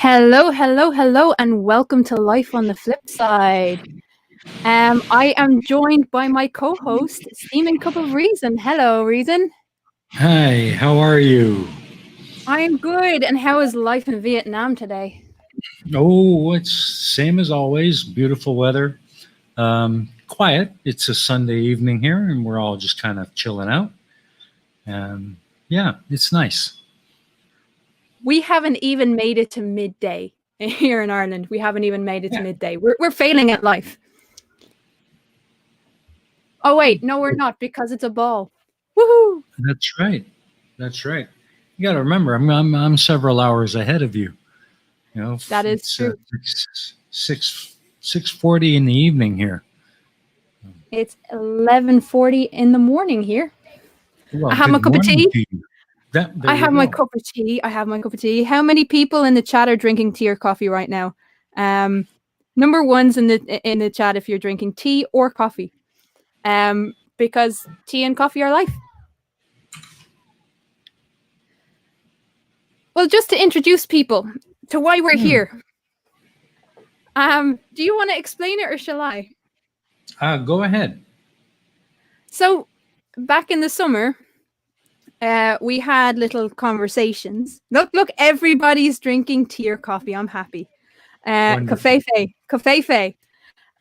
Hello, hello, hello, and welcome to Life on the Flipside. I am joined by my co-host, Steaming Cup of Reason. Hello, Reason. Hi, how are you? I am good. And how is life in Vietnam today? Oh, it's same as always. Beautiful weather. Quiet. It's a Sunday evening here, and we're all just kind of chilling out. Yeah, it's nice. We haven't even made it to midday here in Ireland. We haven't even made it to midday. We're failing at life. Oh wait, no, we're not, because it's a ball. Woohoo! That's right. That's right. You got to remember, I'm several hours ahead of you. You know, That is it's true. 6:40 in the evening here. It's 11:40 in the morning here. Well, I have my good cup of morning tea. to you. There I you have my go. cup of tea. I have my cup of tea. How many people in the chat are drinking tea or coffee right now? Number one's in the chat if you're drinking tea or coffee. Because tea and coffee are life. Well, just to introduce people to why we're here. Do you want to explain it or shall I? Go ahead. So, back in the summer, we had little conversations. Look, everybody's drinking tea or coffee. I'm happy. Wonderful. Cafefe.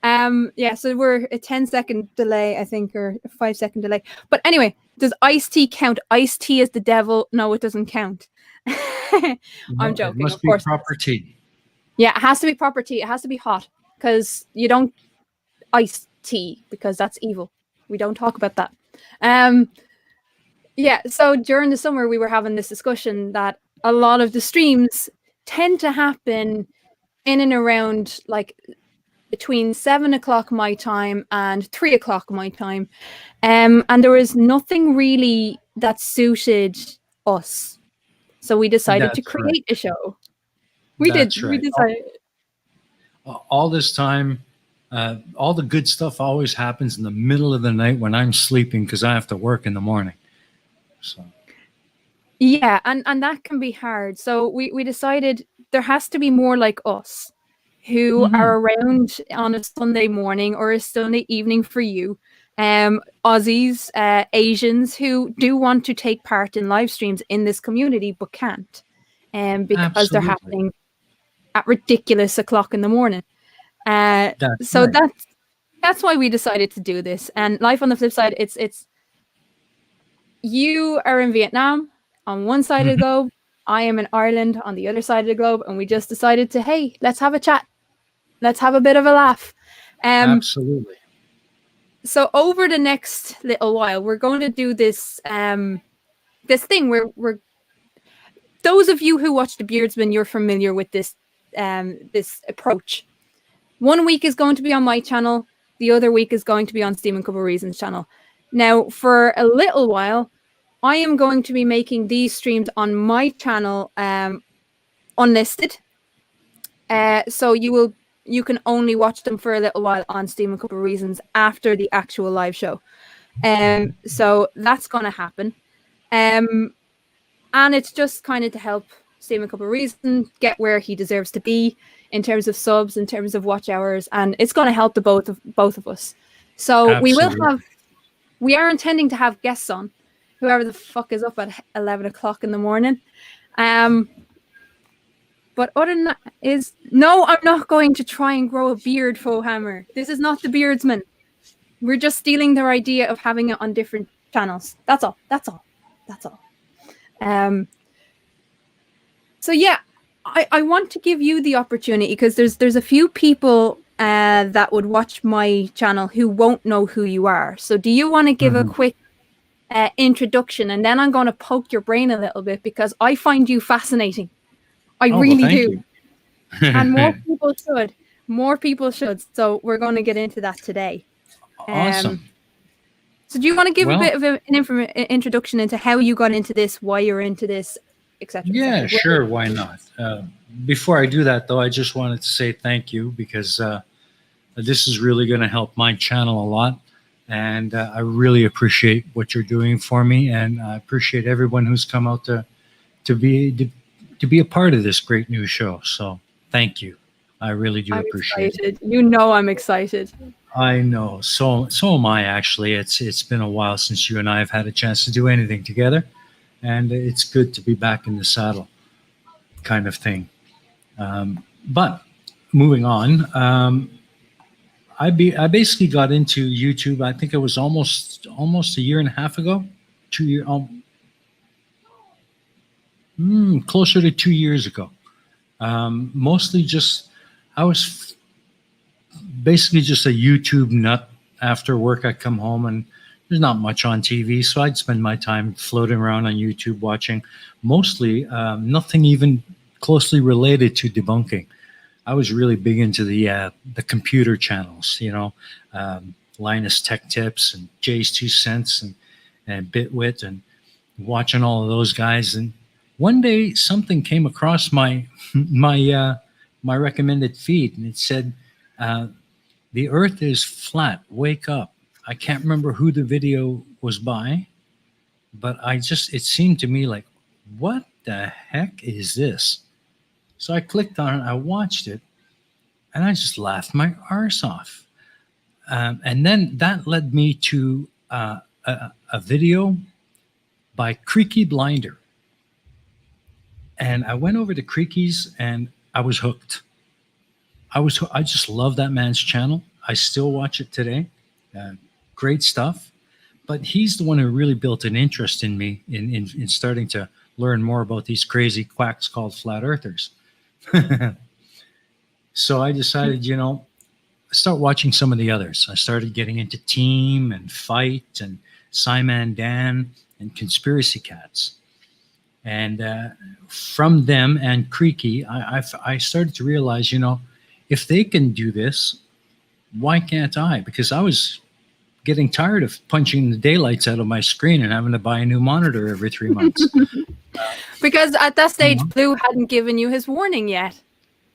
Yeah, so we're a 10-second delay, I think, or a 5-second delay. But anyway, does iced tea count? Iced tea is the devil. No, it doesn't count. I'm joking. It must of be course. proper tea. Yeah, it has to be proper tea. It has to be hot, because you don't iced tea, because that's evil. We don't talk about that. Yeah, so during the summer we were having this discussion that a lot of the streams tend to happen in and around like between 7 o'clock my time and 3 o'clock my time. And there was nothing really that suited us. So we decided to That's right. create a show. That's We right. decided. All this time, all the good stuff always happens in the middle of the night when I'm sleeping because I have to work in the morning. So Yeah, and that can be hard. So we decided there has to be more like us who are around on a Sunday morning or a Sunday evening for you. Aussies, Asians who do want to take part in live streams in this community but can't. Because they're absolutely, happening at ridiculous o'clock in the morning. that's So right. that's why we decided to do this. And Life on the Flipside, it's you are in Vietnam on one side of the globe, I am in Ireland on the other side of the globe, and we just decided to, hey, let's have a chat. Let's have a bit of a laugh. Absolutely. So over the next little while, we're going to do this this thing where we're those of you who watch the Beardsman, you're familiar with this this approach. 1 week is going to be on my channel, the other week is going to be on Steaming Cup of Reason's channel. Now, for a little while, I am going to be making these streams on my channel unlisted. So you can only watch them for a little while on Steaming Cup of Reasons after the actual live show. So that's going to happen. And it's just kind of to help Steaming Cup of Reason get where he deserves to be in terms of subs, in terms of watch hours, and it's going to help the both of us. So Absolutely. we are intending to have guests on, whoever the fuck is up at 11 o'clock in the morning. But other than that is no, I'm not going to try and grow a beard, Fohammer. This is not the beardsman. We're just stealing their idea of having it on different channels. That's all. That's all. That's all. So yeah, I want to give you the opportunity because there's a few people that would watch my channel who won't know who you are. So do you want to give a quick introduction, and then I'm going to poke your brain a little bit because I find you fascinating. I really do. You. And more people should. More people should. So we're going to get into that today. Awesome. So do you want to give a bit of an introduction into how you got into this, why you're into this, etc.? Yeah, sure. Why not? Before I do that, though, I just wanted to say thank you because this is really going to help my channel a lot. And I really appreciate what you're doing for me. And I appreciate everyone who's come out to be a part of this great new show. So thank you. I really do appreciate it. You know I'm excited. I know. So am I, actually. It's been a while since you and I have had a chance to do anything together. And it's good to be back in the saddle kind of thing. But moving on, I basically got into YouTube. I think it was almost a year and a half ago, closer to 2 years ago. Mostly just, I was basically just a YouTube nut. After work, I'd come home and there's not much on TV, so I'd spend my time floating around on YouTube watching mostly nothing even closely related to debunking. I was really big into the computer channels, Linus Tech Tips and Jay's 2 Cents and Bitwit, and watching all of those guys. And one day something came across my recommended feed, and it said, "The Earth is flat. Wake up." I can't remember who the video was by, but it seemed to me like, what the heck is this? So I clicked on it, I watched it, and I just laughed my arse off. And then that led me to a video by Creaky Blinder. And I went over to Creaky's and I was hooked. I just love that man's channel. I still watch it today. Great stuff. But he's the one who really built an interest in me in starting to learn more about these crazy quacks called flat earthers. So I decided, start watching some of the others. I started getting into Team and Fight and Simon Dan and Conspiracy Cats. And from them and Creaky, I started to realize, if they can do this, why can't I? Because I was getting tired of punching the daylights out of my screen and having to buy a new monitor every 3 months. Because at that stage, Blue hadn't given you his warning yet.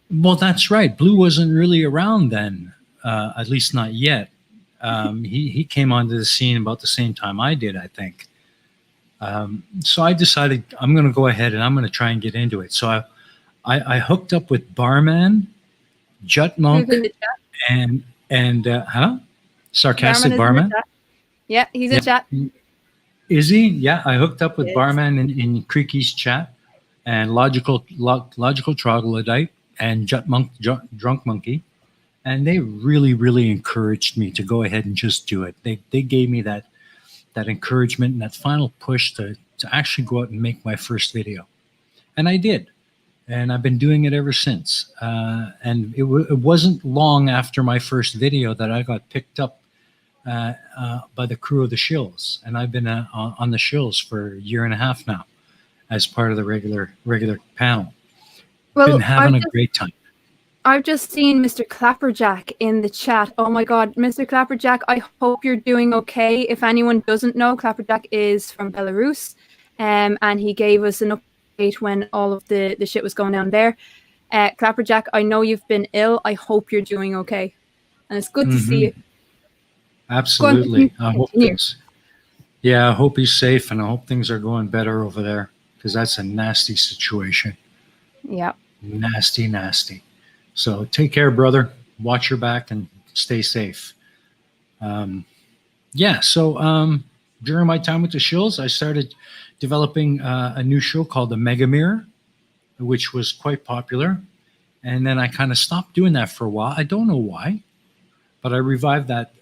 Well, that's right. Blue wasn't really around then, at least not yet. He came onto the scene about the same time I did, I think. So I decided I'm going to go ahead and I'm going to try and get into it. So I hooked up with Barman, Jut Monk, and Sarcastic Barman. Yeah, he's in chat. Is he? Yeah, I hooked up with Barman in Creaky's chat, and Logical Troglodyte and Jut Monk, Drunk Monkey, and they really, really encouraged me to go ahead and just do it. They gave me that encouragement and that final push to actually go out and make my first video, and I did. And I've been doing it ever since. And it wasn't long after my first video that I got picked up by the crew of the Shills. And I've been on the Shills for a year and a half now as part of the regular panel. Well, been having a great time. I've just seen Mr. Clapperjack in the chat. Oh my God, Mr. Clapperjack, I hope you're doing okay. If anyone doesn't know, Clapperjack is from Belarus, and he gave us an update when all of the shit was going down there. Clapperjack, I know you've been ill. I hope you're doing okay. And it's good to see you. Absolutely. I hope I hope he's safe, and I hope things are going better over there, because that's a nasty situation. Yeah. Nasty. So take care, brother. Watch your back and stay safe. So during my time with the Shills, I started developing a new show called the Mega Mirror, which was quite popular. And then I kind of stopped doing that for a while. I don't know why, but I revived that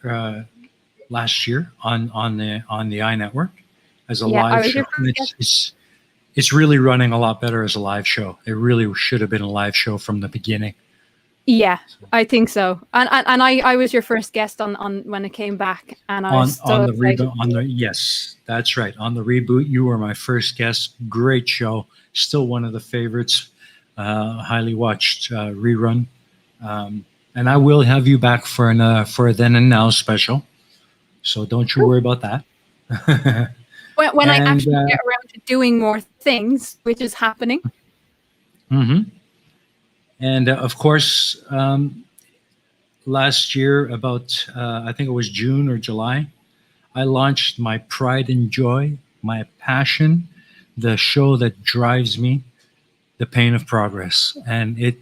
last year on the iNetwork as a Yeah, I live was show. your And first guest. it's really running a lot better as a live show. It really should have been a live show from the beginning. Yeah, I think so. And I was your first guest on when it came back, and I was On so the excited. reboot, yes, that's right. On the reboot, you were my first guest. Great show. Still one of the favorites. Highly watched rerun. And I will have you back for a then and now special. So don't you worry about that. When I and actually get around to doing more things, which is happening. mhm. And of course, last year, about I think it was June or July, I launched my pride and joy, my passion, the show that drives me, The Pain of Progress, and the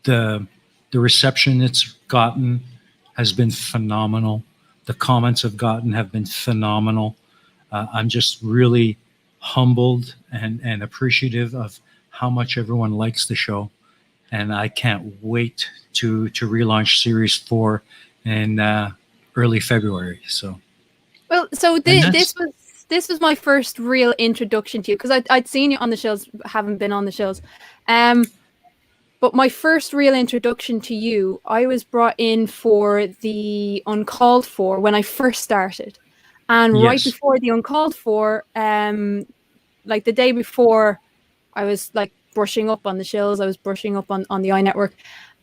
the the reception it's gotten has been phenomenal. The comments I've gotten have been phenomenal. I'm just really humbled and appreciative of how much everyone likes the show, and I can't wait to relaunch Series 4 in early February. So, Well, so and that's this was my first real introduction to you, because I'd seen you on the shows, haven't been on the shows. But my first real introduction to you, I was brought in for the Uncalled For when I first started. And right yes. before the Uncalled For, like the day before, I was like brushing up on the shows, I was brushing up on the iNetwork.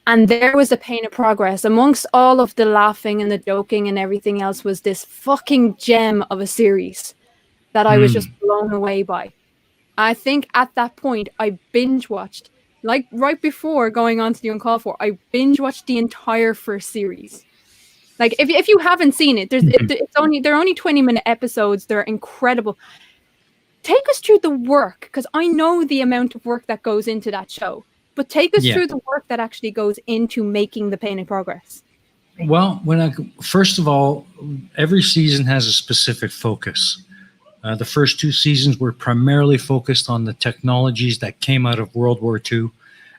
And there was a Pain of Progress. Amongst all of the laughing and the joking and everything else was this fucking gem of a series that I was just Mm. blown away by. I think at that point I binge watched, like right before going on to the Uncalled For, I binge watched the entire first series. Like if you haven't seen it, they're only 20-minute episodes. They're incredible. Take us through the work, because I know the amount of work that goes into that show. But take us Yeah. through the work that actually goes into making the Pain of Progress. Well, first of all, every season has a specific focus. The first two seasons were primarily focused on the technologies that came out of World War II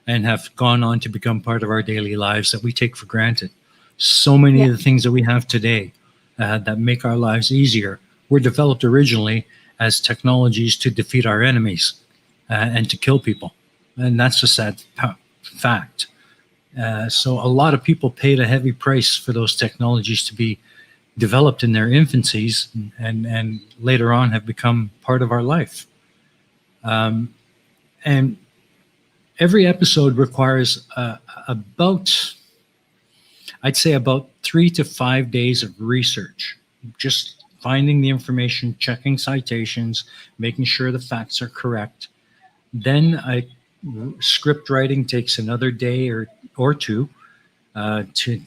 and have gone on to become part of our daily lives that we take for granted. So many Yeah, of the things that we have today that make our lives easier were developed originally as technologies to defeat our enemies and to kill people. And that's a sad fact. So a lot of people paid a heavy price for those technologies to be developed in their infancies and later on have become part of our life. And every episode requires about, I'd say, about 3 to 5 days of research, just finding the information, checking citations, making sure the facts are correct. Then script writing takes another day or two to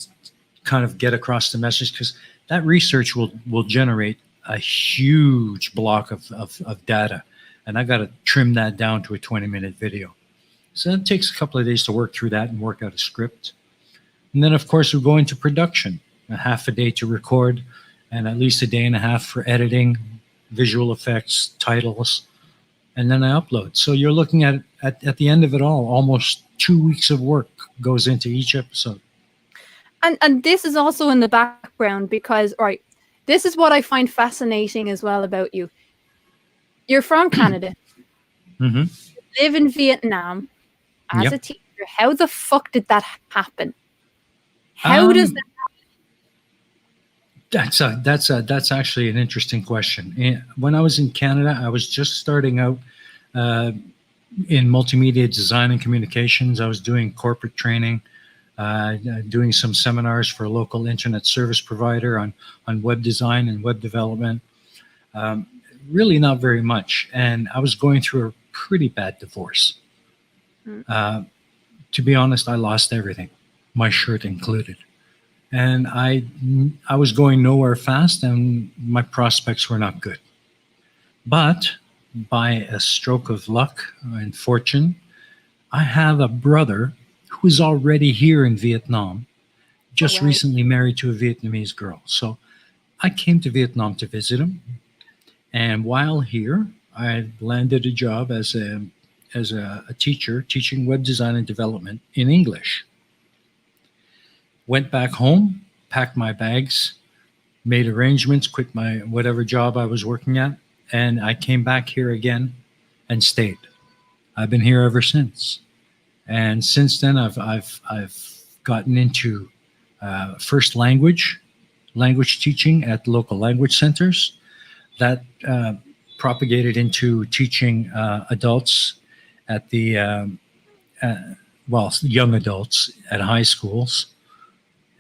kind of get across the message, because that research will generate a huge block of data, and I got to trim that down to a 20-minute video. So it takes a couple of days to work through that and work out a script. And then, of course, we go into production, a half a day to record, and at least a day and a half for editing, visual effects, titles, and then I upload. So you're looking at the end of it all, almost 2 weeks of work goes into each episode. and this is also in the background because, right, this is what I find fascinating as well about you. You're from Canada, Mm-hmm. live in Vietnam as Yep. a teacher. How the fuck did that happen? How does Um, that? that's actually an interesting question. When I was in Canada, I was just starting out uh, in multimedia design and communications. I was doing corporate training, doing some seminars for a local internet service provider on web design and web development. Um, really, not very much. And I was going through a pretty bad divorce. Mm. To be honest, I lost everything, my shirt included. And I was going nowhere fast, and my prospects were not good. But by a stroke of luck and fortune, I have a brother who is already here in Vietnam, Oh, just wow. recently married to a Vietnamese girl. So I came to Vietnam to visit him, and while here, I landed a job as a as a teacher teaching web design and development in English. Went back home, packed my bags, made arrangements, quit my whatever job I was working at, and I came back here again and stayed. I've been here ever since. And since then, I've gotten into first language teaching at local language centers. That propagated into teaching adults at the young adults at high schools,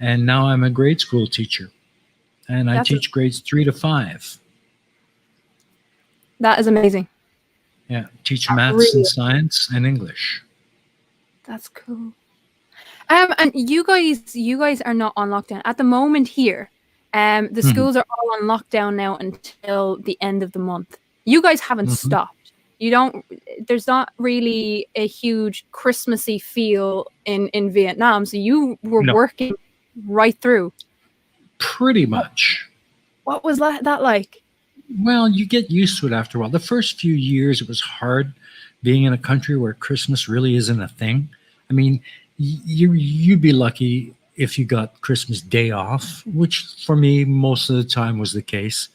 and now I'm a grade school teacher, and I That's teach grades 3 to 5. that is amazing. Yeah, teach That maths really and is. science and English. That's cool. And you guys are not on lockdown at the moment here. The Mhm, schools are all on lockdown now until the end of the month. You guys haven't mhm. stopped. You don't. There's not really a huge Christmassy feel in Vietnam, so you were No, working right through. pretty What much. what was that like? Well, you get used to it after a while. The first few years, it was hard being in a country where Christmas really isn't a thing. I mean, you'd be lucky if you got Christmas Day off, which for me most of the time was the case.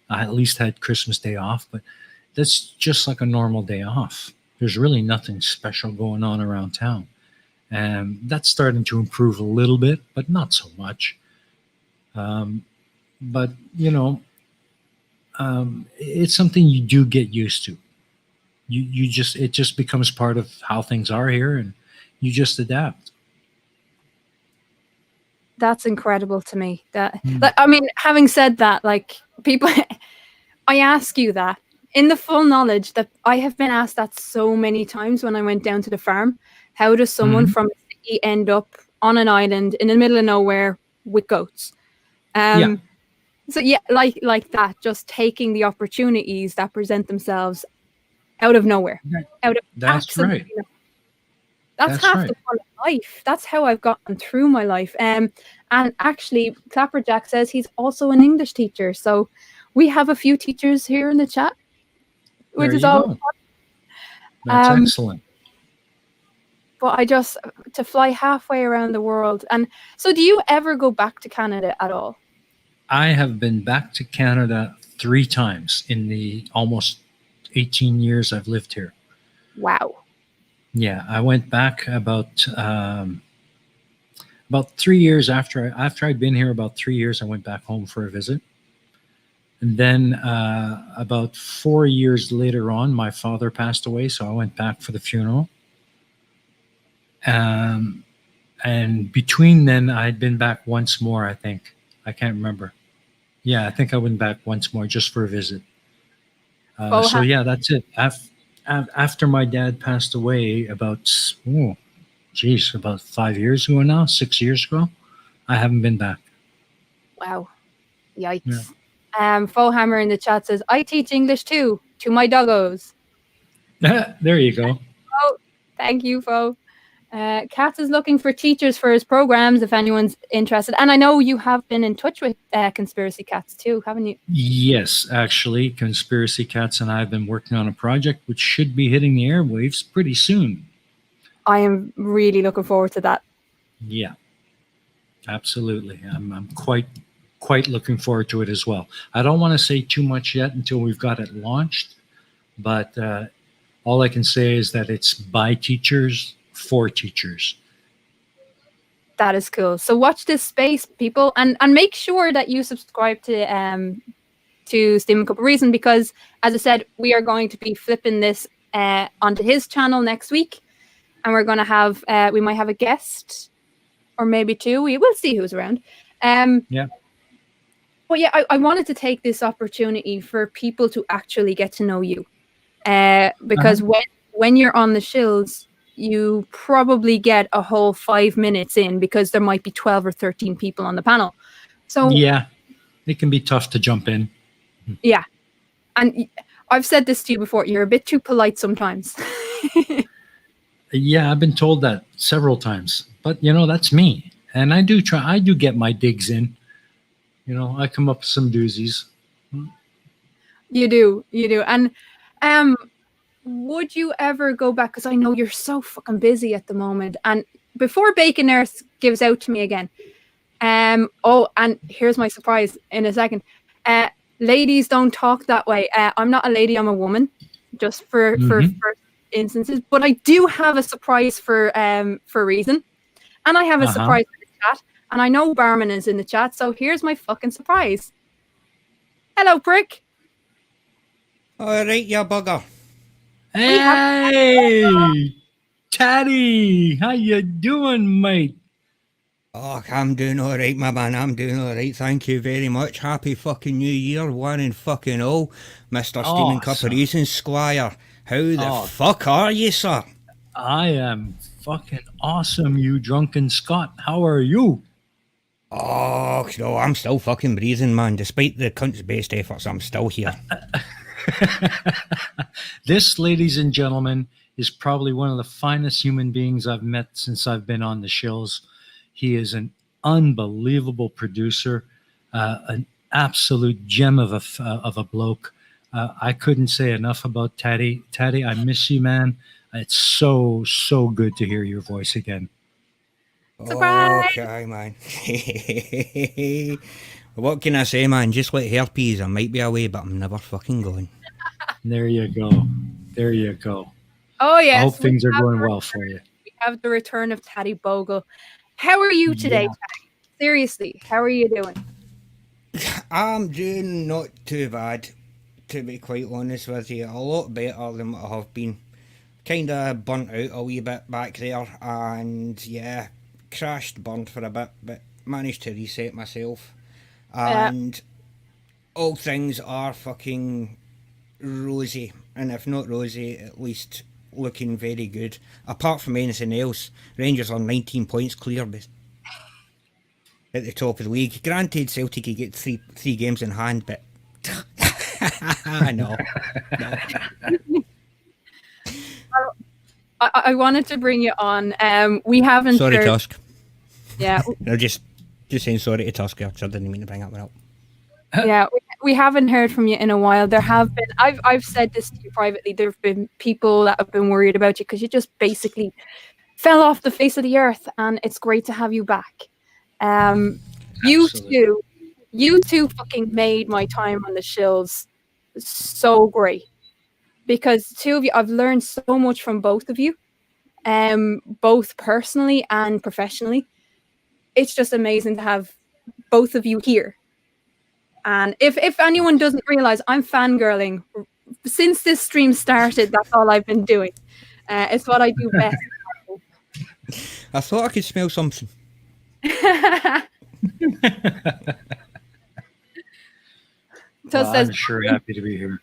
I at least had Christmas Day off, but that's just like a normal day off. There's really nothing special going on around town, and that's starting to improve a little bit, but not so much. Um, but it's something you do get used to. You just it just becomes part of how things are here, and you just adapt. That's incredible to me. That, Mm. like, I mean, having said that, like people, I ask you that in the full knowledge that I have been asked that so many times when I went down to the farm. How does someone Hmm. from a city end up on an island in the middle of nowhere with goats? Yeah, Um, so yeah, like that, just taking the opportunities that present themselves out of nowhere, that- out of that's absolutely right. no. That's That's half right. the fun of life. That's how I've gotten through my life. And actually, Clapperjack says he's also an English teacher. So we have a few teachers here in the chat, which There is you all. go. That's Um, excellent. but I just to fly halfway around the world. And so, do you ever go back to Canada at all? I have been back to Canada 3 times in the almost 18 years I've lived here. Wow. Yeah, I went back about 3 years after I'd been here. About 3 years, I went back home for a visit, and then about 4 years later on, my father passed away, so I went back for the funeral. Um, and between then, I'd been back once more. I think I can't remember. Yeah, I think I went back once more just for a visit. Oh, So yeah, that's it. After my dad passed away, about 5 years ago now, 6 years ago, I haven't been back. wow. Yeah. Yikes. Fohammer in the chat says, I teach English too, to my doggos. There you go. Oh, thank you, Fo. Katz is looking for teachers for his programs if anyone's interested. And I know you have been in touch with Conspiracy Cats too, haven't you? Yes, actually, Conspiracy Cats and I have been working on a project which should be hitting the airwaves pretty soon. I am really looking forward to that. Yeah, absolutely. I'm quite looking forward to it as well. I don't want to say too much yet until we've got it launched, but all I can say is that it's by teachers for teachers. That is cool. So watch this space, people, and make sure that you subscribe to Steam Cup of Reason, because as I said, we are going to be flipping this onto his channel next week, and we're going to have we might have a guest or maybe two. We will see who's around. Yeah. But yeah, I wanted to take this opportunity for people to actually get to know you, because Uh-huh. when you're on the shills, you probably get a whole 5 minutes in because there might be 12 or 13 people on the panel. So Yeah, it can be tough to jump in. yeah, and I've said this to you before. You're a bit too polite sometimes. Yeah, I've been told that several times, but that's me, and I do get my digs in. I come up with some doozies. You do, and um, would you ever go back? Because I know you're so fucking busy at the moment. And before Bacon Earth gives out to me again, oh, and here's my surprise in a second. Ladies don't talk that way. I'm not a lady, I'm a woman, just for instances. But I do have a surprise for Reason. And I have a surprise in the chat. And I know Barman is in the chat, so here's my fucking surprise. Hello, prick. All right, you bugger. Hey, Taddy, how you doing, mate? Oh, I'm doing all right, my man. I'm doing all right. Thank you very much. Happy fucking New Year, one and fucking all. Mr. Steaming Cup of Reason, Squire. How the fuck are you, sir? I am fucking awesome, you drunken Scot. How are you? Oh, no, I'm still fucking breathing, man. Despite the cunt's best efforts, I'm still here. This, ladies and gentlemen, is probably one of the finest human beings I've met since I've been on the shills. He is an unbelievable producer, an absolute gem of a bloke. I couldn't say enough about Taddy. Taddy, I miss you, man. It's so good to hear your voice again. Surprise! Okay, man. What can I say, man? Just like herpes, I might be away, but I'm never fucking going. There you go. There you go. Oh, yes. I hope things are going well for you. We have the return of Taddy Bogle. How are you today, Taddy? Seriously, how are you doing? I'm doing not too bad, to be quite honest with you. A lot better than what I have been. Kind of burnt out a wee bit back there, and yeah, crashed, burnt for a bit, but managed to reset myself. And all things are fucking rosy, and if not rosy, at least looking very good. Apart from anything else, Rangers are 19 points clear at the top of the league. Granted, Celtic could get three games in hand, but no. I wanted to bring you on. We haven't. Sorry, Tusk. Yeah. No, just saying sorry to Tusk because I didn't mean to bring that one up. Yeah, we haven't heard from you in a while. There have been, I've said this to you privately, there have been people that have been worried about you because you just basically fell off the face of the earth, and it's great to have you back. You two fucking made my time on the shills so great, because two of you, I've learned so much from both of you, both personally and professionally. It's just amazing to have both of you here. And if anyone doesn't realize, I'm fangirling since this stream started. That's all I've been doing. It's what I do best. I thought I could smell something. Well, I'm sure happy to be here.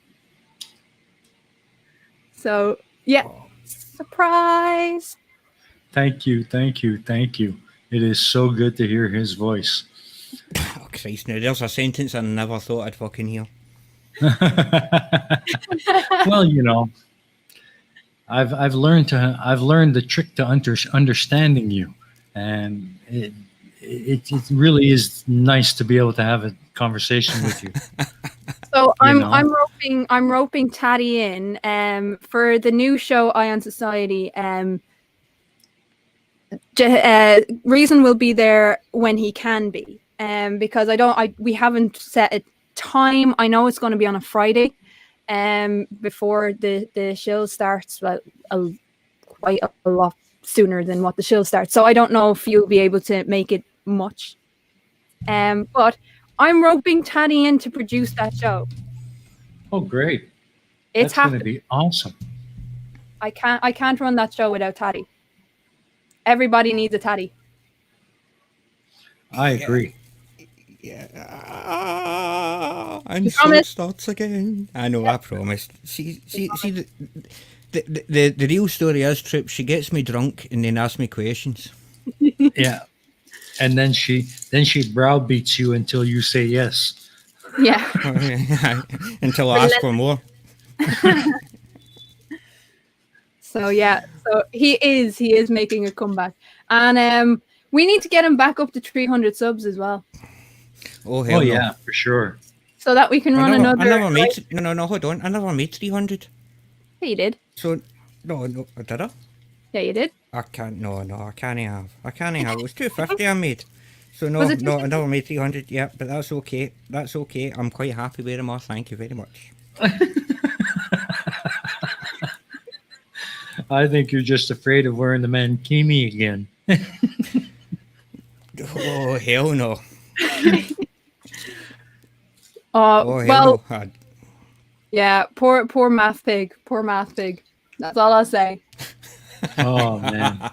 So yeah, surprise. Thank you. It is so good to hear his voice. Oh Christ! Now there's a sentence I never thought I'd fucking hear. Well, you know, I've learned the trick to understanding you, and it really is nice to be able to have a conversation with you. So I'm roping Taddy in for the new show Ion Society. Reason will be there when he can be. Because we haven't set a time. I know it's going to be on a Friday, before the shill starts. Well, quite a lot sooner than what the shill starts. So I don't know if you'll be able to make it much. But I'm roping Taddy in to produce that show. Oh, great! It's going to be awesome. I can't run that show without Taddy. Everybody needs a Taddy. I agree. Yeah. And so it starts again. I know, I promised. See, the real story is, Trip, she gets me drunk and then asks me questions. Yeah. And then she browbeats you until you say yes. Yeah. Until I ask for more. So yeah, so he is making a comeback. And we need to get him back up to 300 subs as well. Oh, hell no. Yeah, for sure. So that we can run another... hold on. I never made 300. Yeah, you did. So, no, did I? Yeah, you did. I can't. No, I can't have. I can't have. It was 250 I made. So Was no, it no, I never made 300 yet. But that's okay. That's okay. I'm quite happy with them all. Thank you very much. I think you're just afraid of wearing the mankini again. Oh hell no. Oh hell Well, no. yeah, poor math pig. Poor math pig. That's all I'll say. Oh man,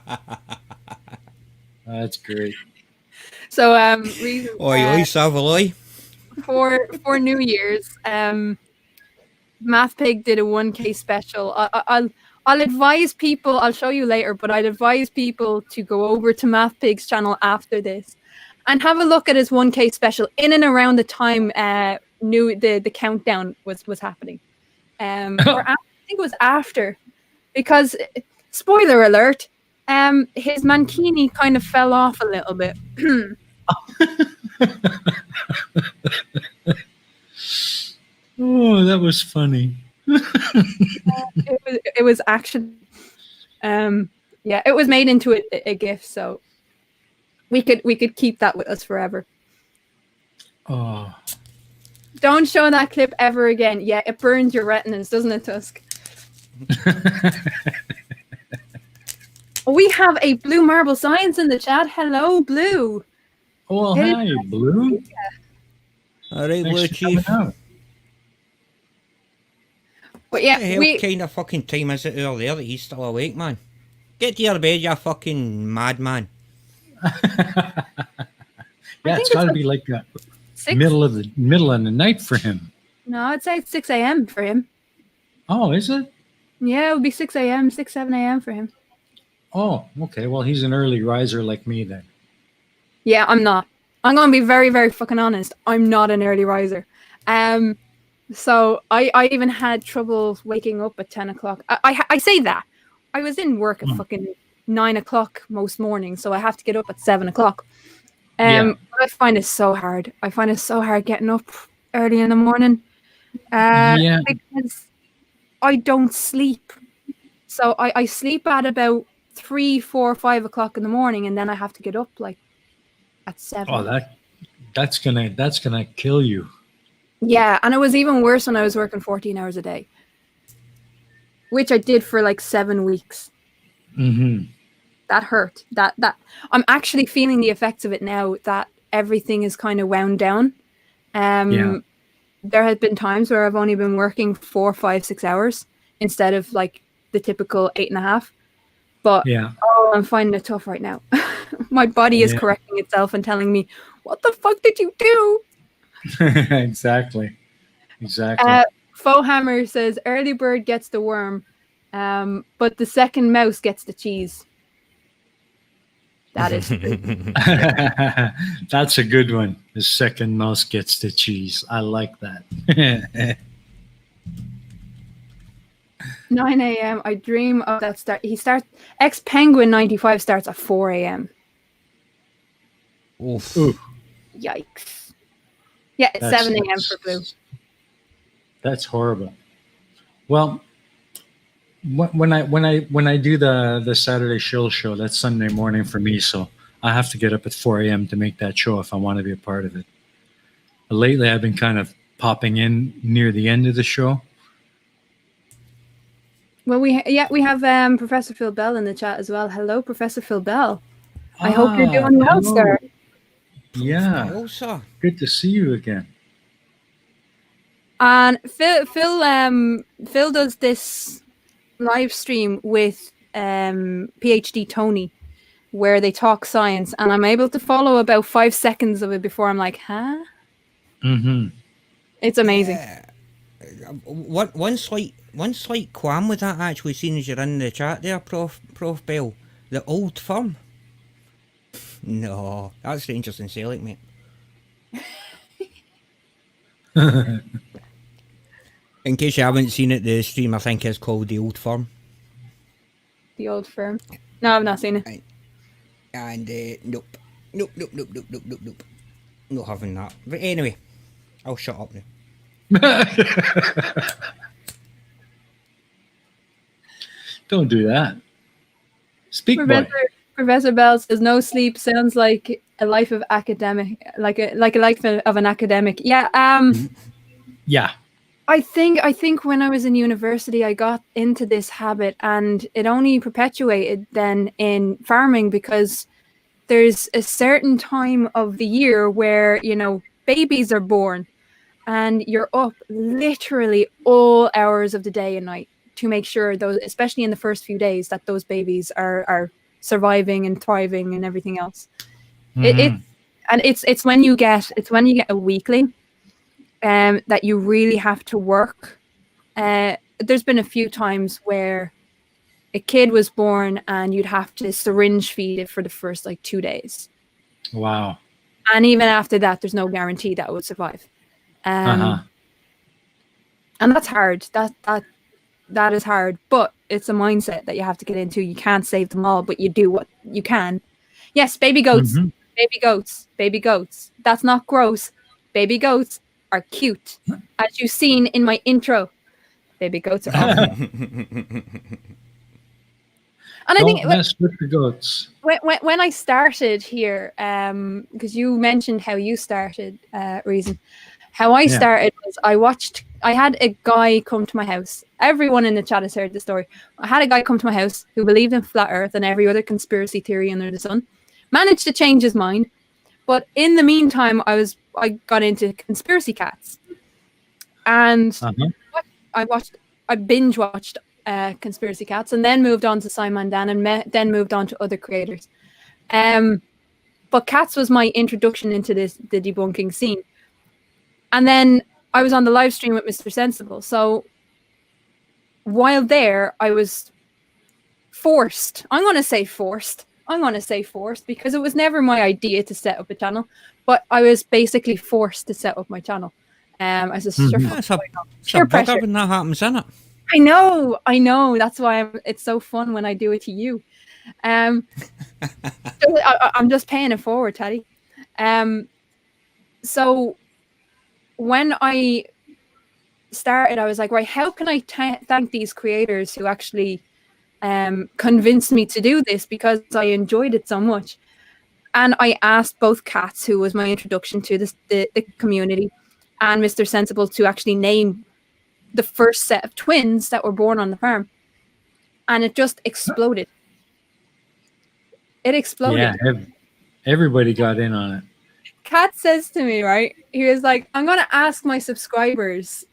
that's great. So reason Oi, oi, Savoy. for New Year's, Math Pig did a 1K special. I'll advise people. I'll show you later, but I'd advise people to go over to Math Pig's channel after this and have a look at his 1K special in and around the time the countdown was happening. Or I think it was after, because spoiler alert, his mankini kind of fell off a little bit. Oh, that was funny. It was actually yeah, it was made into a GIF, so we could keep that with us forever. Oh, Don't show that clip ever again. Yeah, it burns your retinas, doesn't it, Tusk? We have a Blue Marble Science in the chat. Hello, Blue. well, It is hi, Blue. All right, Thanks Blue for Chief. coming out. But yeah, What the hell kind of fucking time is it over there that he's still awake, man? Get to your bed, you fucking madman. Yeah, it's got to be like six. middle of the night for him. No, I'd say it's 6 a.m. for him. Oh, is it? Yeah, it would be 6 a.m., 6, 7 a.m. for him. Oh, okay. Well, he's an early riser like me then. Yeah, I'm not. I'm going to be very, very fucking honest. I'm not an early riser. So I even had trouble waking up at 10 o'clock. I say that. I was in work at fucking 9 o'clock most mornings, so I have to get up at 7 o'clock. But I find it so hard. I find it so hard getting up early in the morning. Because I don't sleep. So I sleep at about 3, 4, 5 o'clock in the morning, and then I have to get up like at 7. Oh, that's gonna kill you. Yeah, and it was even worse when I was working 14 hours a day, which I did for like 7 weeks. Mm-hmm. That hurt. That I'm actually feeling the effects of it now that everything is kind of wound down. There have been times where I've only been working 4, 5, 6 hours instead of like the typical 8.5. But I'm finding it tough right now. My body is correcting itself and telling me, "What the fuck did you do?" Exactly. Fohammer says early bird gets the worm, but the second mouse gets the cheese. That is true. That's a good one. The second mouse gets the cheese. I like that. 9 a.m. I dream of that start. Ex Penguin 95 starts at 4 a.m. Oof. Yikes. Yeah, it's 7 a.m. for Blue. That's horrible. Well, when I do the Saturday show, that's Sunday morning for me. So I have to get up at 4 a.m. to make that show if I want to be a part of it. But lately, I've been kind of popping in near the end of the show. Well, we have Professor Phil Bell in the chat as well. Hello, Professor Phil Bell. I hope you're doing well, sir. Yeah, good to see you again. And Phil does this live stream with PhD Tony, where they talk science, and I'm able to follow about 5 seconds of it before I'm like, huh? Mm-hmm. It's amazing. Yeah. One slight qualm with that actually, seeing as you're in the chat there, Prof Bell. The old firm. No, that's Rangers and Celtic, mate. In case you haven't seen it, the stream I think is called The Old Firm. The Old Firm. No, I've not seen it. And nope. Not having that. But anyway, I'll shut up now. Don't do that. Speak, boy. Professor Bell says no sleep sounds like a life of academic, like a life of an academic. Yeah. Yeah. I think when I was in university, I got into this habit, and it only perpetuated then in farming, because there's a certain time of the year where, you know, babies are born, and you're up literally all hours of the day and night to make sure those, especially in the first few days, that those babies are surviving and thriving and everything else. Mhm. It's when you get a weakling, that you really have to work. There's been a few times where a kid was born and you'd have to syringe feed it for the first like 2 days, Wow. and even after that, there's no guarantee that it would survive. Uh-huh. And that's hard. That is hard, but it's a mindset that you have to get into. You can't save them all, but you do what you can. Yes, baby goats, Mhm. baby goats, baby goats. That's not gross. Baby goats are cute. As you've seen in my intro, baby goats are awesome. And I think Don't mess with the goats. when I started here, because you mentioned how you started, Reason. How I Yeah. started was I had a guy come to my house. Everyone in the chat has heard the story. I had a guy come to my house who believed in flat earth and every other conspiracy theory under the sun. Managed to change his mind. But in the meantime, I got into conspiracy cats. And Uh-huh. I binge watched Conspiracy Cats, and then moved on to Simon Dan, and then moved on to other creators. But Cats was my introduction into the debunking scene. And then I was on the live stream with Mr. Sensible. So while there, I was forced. I'm going to say forced because it was never my idea to set up a channel, but I was basically forced to set up my channel. As a It's a sheer bugger pressure. when that happens, isn't it? I know. That's why it's so fun when I do it to you. So I'm just paying it forward, Teddy. So when I started, I was like, right, how can I thank these creators who actually convinced me to do this, because I enjoyed it so much. And I asked both Cats, who was my introduction to the community, and Mr. Sensible to actually name the first set of twins that were born on the farm. And it just exploded. It exploded. Yeah. Everybody got in on it. Kat says to me, right, he was like, I'm going to ask my subscribers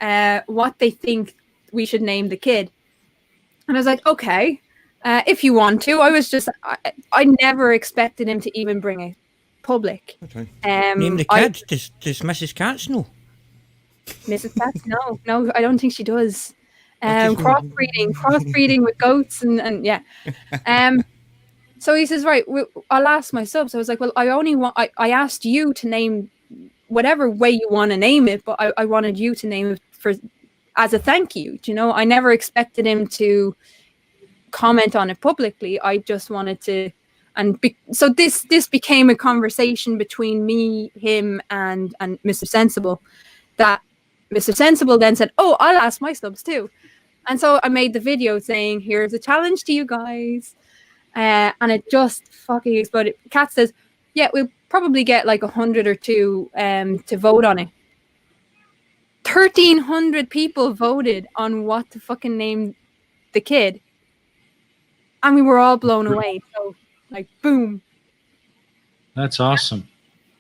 what they think we should name the kid. And I was like, okay, if you want to. I never expected him to even bring it public. Okay. Name the kids. Does Mrs. Katz know? Mrs. Katz, no, I don't think she does. Okay. Crossbreeding with goats, and yeah. So he says, right, I'll ask my subs. I was like, well, I asked you to name whatever way you want to name it, but I wanted you to name it as a thank you. Do you know, I never expected him to comment on it publicly. I just wanted to, so this became a conversation between me, him, and Mr. Sensible, that Mr. Sensible then said, oh, I'll ask my subs too. And so I made the video saying, here's a challenge to you guys. And it just fucking exploded. Kat says, yeah, we'll probably get like 100 or 2 to vote on it. 1,300 people voted on what to fucking name the kid. And we were all blown away. So, like, boom. That's awesome.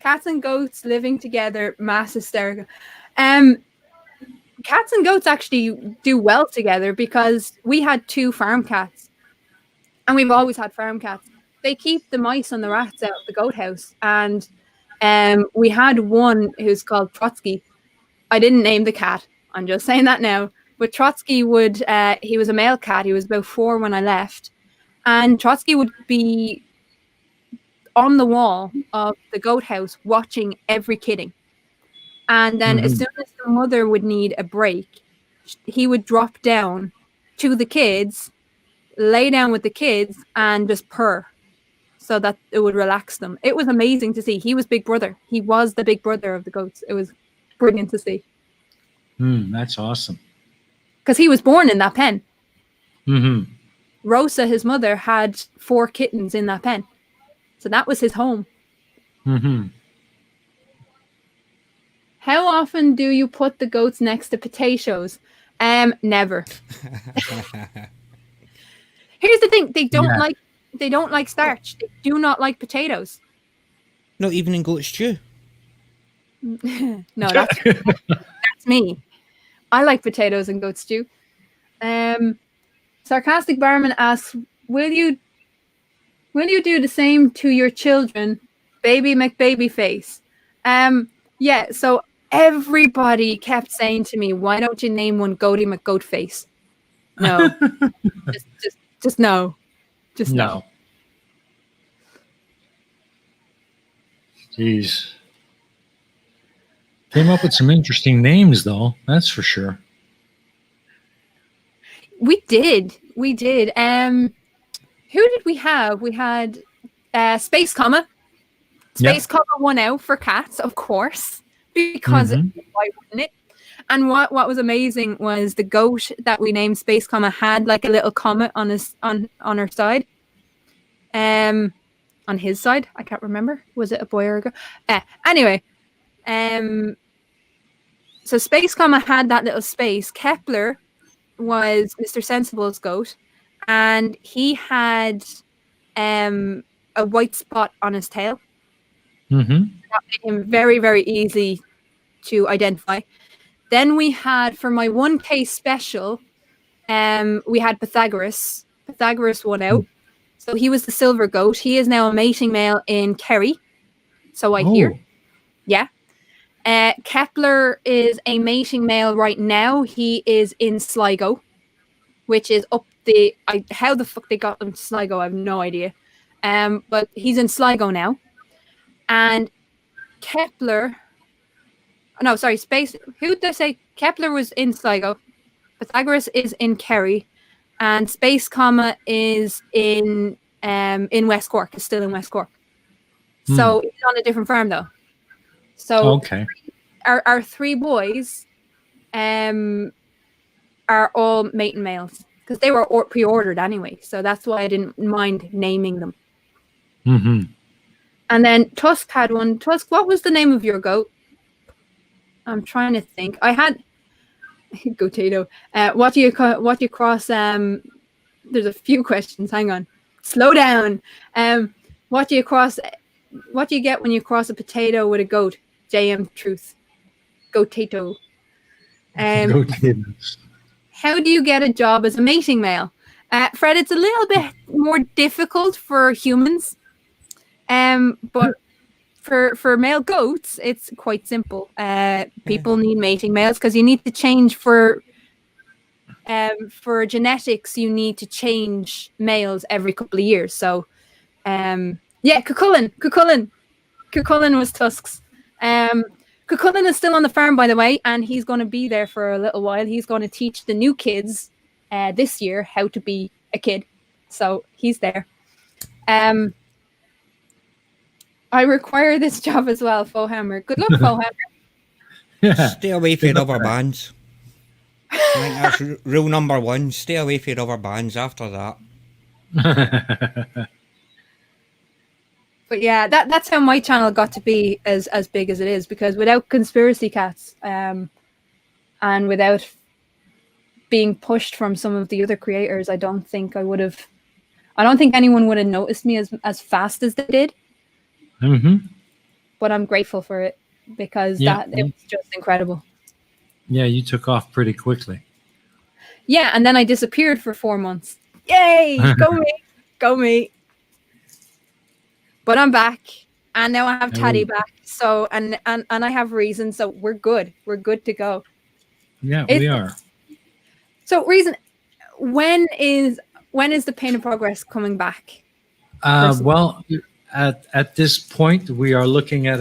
Cats and goats living together, mass hysterical. Cats and goats actually do well together, because we had 2 farm cats. And we've always had farm cats. They keep the mice and the rats out of the goat house. And we had one who's called Trotsky. I didn't name the cat. I'm just saying that now. But Trotsky he was a male cat. He was about 4 when I left. And Trotsky would be on the wall of the goat house watching every kidding. And then as soon as the mother would need a break, he would drop down to the kids, lay down with the kids, and just purr so that it would relax them. It was amazing to see. He was Big Brother. He was the big brother of the goats. It was brilliant to see. That's awesome. Because he was born in that pen. Mm-hmm. Rosa, his mother, had 4 kittens in that pen. So that was his home. Mm-hmm. How often do you put the goats next to potatoes? Never. Here's the thing: they don't like starch. They do not like potatoes. Not even in goat stew. No, that's me. I like potatoes and goat stew. Sarcastic barman asks, "Will you do the same to your children, baby McBabyface?" Yeah. So everybody kept saying to me, "Why don't you name one Goaty McGoatface?" No, just no, just no. Jeez. Came up with some interesting names, though. That's for sure. We did. Who did we have? We had Space Comma. Space Comma won out for cats, of course, because why wouldn't it? And what was amazing was the goat that we named Space Comma had like a little comet on her side. On his side, I can't remember. Was it a boy or a girl? Anyway, so Space Comma had that little space. Kepler was Mr. Sensible's goat, and he had a white spot on his tail. Mm-hmm. That made him very, very easy to identify. Then we had, for my 1K special, we had Pythagoras. Pythagoras won out. So he was the silver goat. He is now a mating male in Kerry. So I hear. Yeah. Kepler is a mating male right now. He is in Sligo, which is up how the fuck they got them to Sligo, I have no idea. But he's in Sligo now. And Kepler, no, sorry, who did I say? Kepler was in Sligo. Pythagoras is in Kerry. And Space Comma is in West Cork, is still in West Cork. So he's on a different farm though. So our 3 boys are all mating males because they were pre-ordered anyway. So that's why I didn't mind naming them. Mm-hmm. And then Tusk had one. Tusk, what was the name of your goat? I'm trying to think. I had Goatito. What do you cross? There's a few questions. Hang on. Slow down. What do you cross? What do you get when you cross a potato with a goat? JM Truth. Goatito. How do you get a job as a mating male? Fred, it's a little bit more difficult for humans. But for male goats, it's quite simple. People need mating males because you need to change for genetics. You need to change males every couple of years. So, Cucullin was Tusk's. Cucullin is still on the farm, by the way, and he's going to be there for a little while. He's going to teach the new kids this year how to be a kid. So he's there. I require this job as well, Fohammer. Good luck, Fohammer. Yeah. Stay away from other bands. I think that's rule number 1. Stay away from other bands after that. But yeah, that's how my channel got to be as big as it is, because without Conspiracy Cats and without being pushed from some of the other creators, I don't think anyone would have noticed me as fast as they did. Mm-hmm. But I'm grateful for it because it was just incredible. Yeah, you took off pretty quickly. Yeah, and then I disappeared for 4 months. Yay! Go me. But I'm back, and now I have Taddy back. So and I have Reason, so we're good. We're good to go. Yeah, we are. So Reason, when is the Pain of Progress coming back? Well, at this point, we are looking at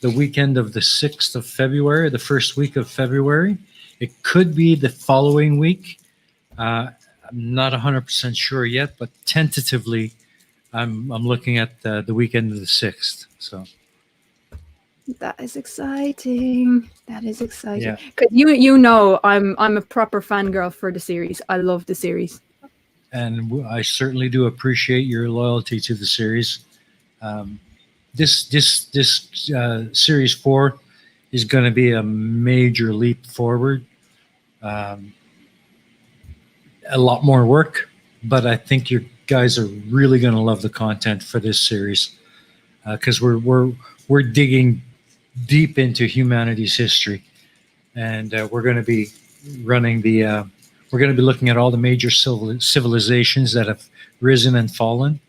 the weekend of the 6th of February, the first week of February. It could be the following week. I'm not 100% sure yet, but tentatively, I'm looking at the weekend of the 6th. So that is exciting. Because you know I'm a proper fangirl for the series. I love the series. and I certainly do appreciate your loyalty to the series. Um, this series 4 is going to be a major leap forward. Um, a lot more work, but I think you guys are really going to love the content for this series because we're digging deep into humanity's history, and we're going to be running the we're going to be looking at all the major civilizations that have risen and fallen,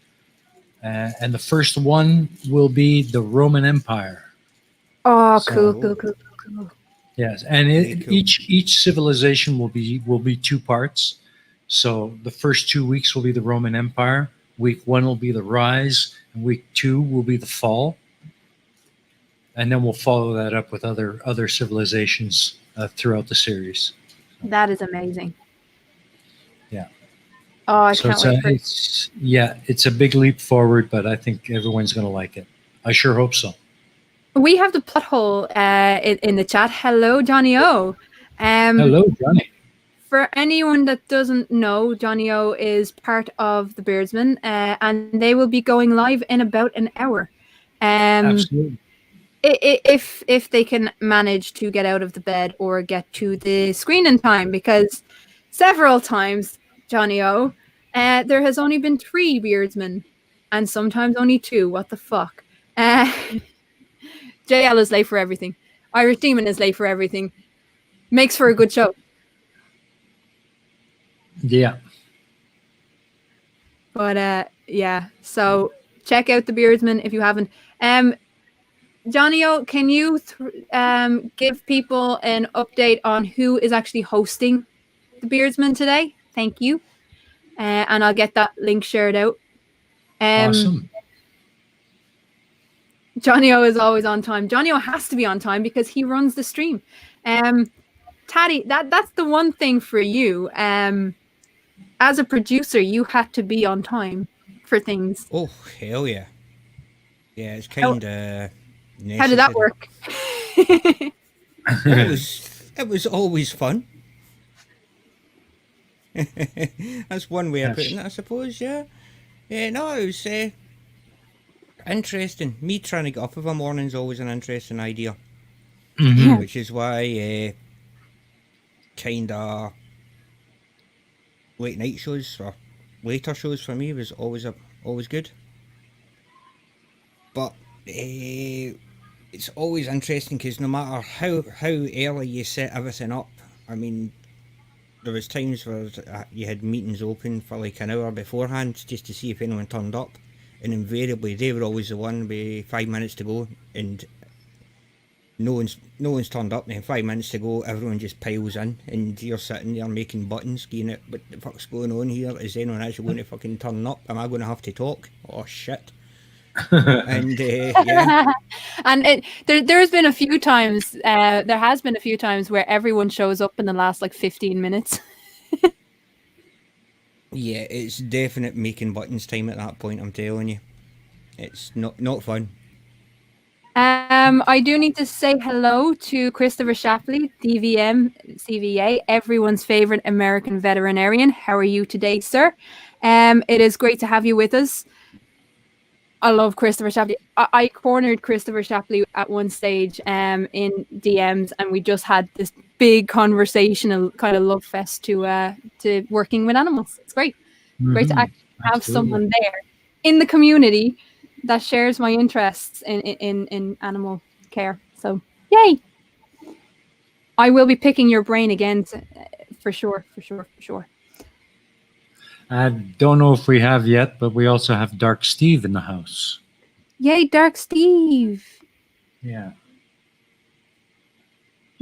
and the first one will be the Roman Empire. Oh, So cool, Oh, cool, cool, cool, cool. yes, and very cool. each civilization will be 2 parts. So the first 2 weeks will be the Roman Empire. Week 1 will be the rise, and week 2 will be the fall, and then we'll follow that up with other civilizations throughout the series. That is amazing. Yeah. Oh, I So can't wait for it. it's a big leap forward, but I think everyone's going to like it. I sure hope so. We have the plot hole in the chat. Hello, Johnny O. Hello, Johnny. For anyone that doesn't know, Johnny O is part of the Beardsmen, and they will be going live in about an hour. Absolutely. If they can manage to get out of the bed or get to the screen in time, because several times, Johnny O, there has only been 3 Beardsmen, and sometimes only 2. What the fuck? JL is late for everything. Irish Demon is late for everything. Makes for a good show. Yeah. But yeah, so check out the Beardsman if you haven't. Johnny O, can you give people an update on who is actually hosting the Beardsman today? Thank you. And I'll get that link shared out. Awesome. Johnny O is always on time. Johnny O has to be on time because he runs the stream. Taddy, that's the one thing for you. As a producer, you had to be on time for things. Oh, hell yeah. Yeah, it's kind of necessary. How did that work? It was always fun. That's one way of putting it, I suppose, yeah. Yeah, no, it was interesting. Me trying to get up of a morning is always an interesting idea. Mhm. Which is why kind of late night shows or later shows for me was always good. But it's always interesting because no matter how early you set everything up, I mean, there was times where you had meetings open for like an hour beforehand just to see if anyone turned up, and invariably they were always the one with 5 minutes to go, and no one's turned up. Then 5 minutes to go, everyone just piles in, and you're sitting there making buttons, going, "What the fuck's going on here? Is anyone actually going to fucking turn up? Am I going to have to talk? Oh shit!" And yeah, And there's been a few times. There has been a few times where everyone shows up in the last like 15 minutes. yeah, it's definite making buttons time at that point. I'm telling you, it's not fun. I do need to say hello to Christopher Shapley, DVM CVA, everyone's favorite American veterinarian. How are you today, sir? It is great to have you with us. I love Christopher Shapley. I cornered Christopher Shapley at one stage in DMs, and we just had this big conversational kind of love fest to working with animals. It's great. Great to Mhm. actually have Absolutely. someone there in the community that shares my interests in animal care. So yay! I will be picking your brain again for sure. I don't know if we have yet, but we also have Dark Steve in the house. Yay, Dark Steve! Yeah.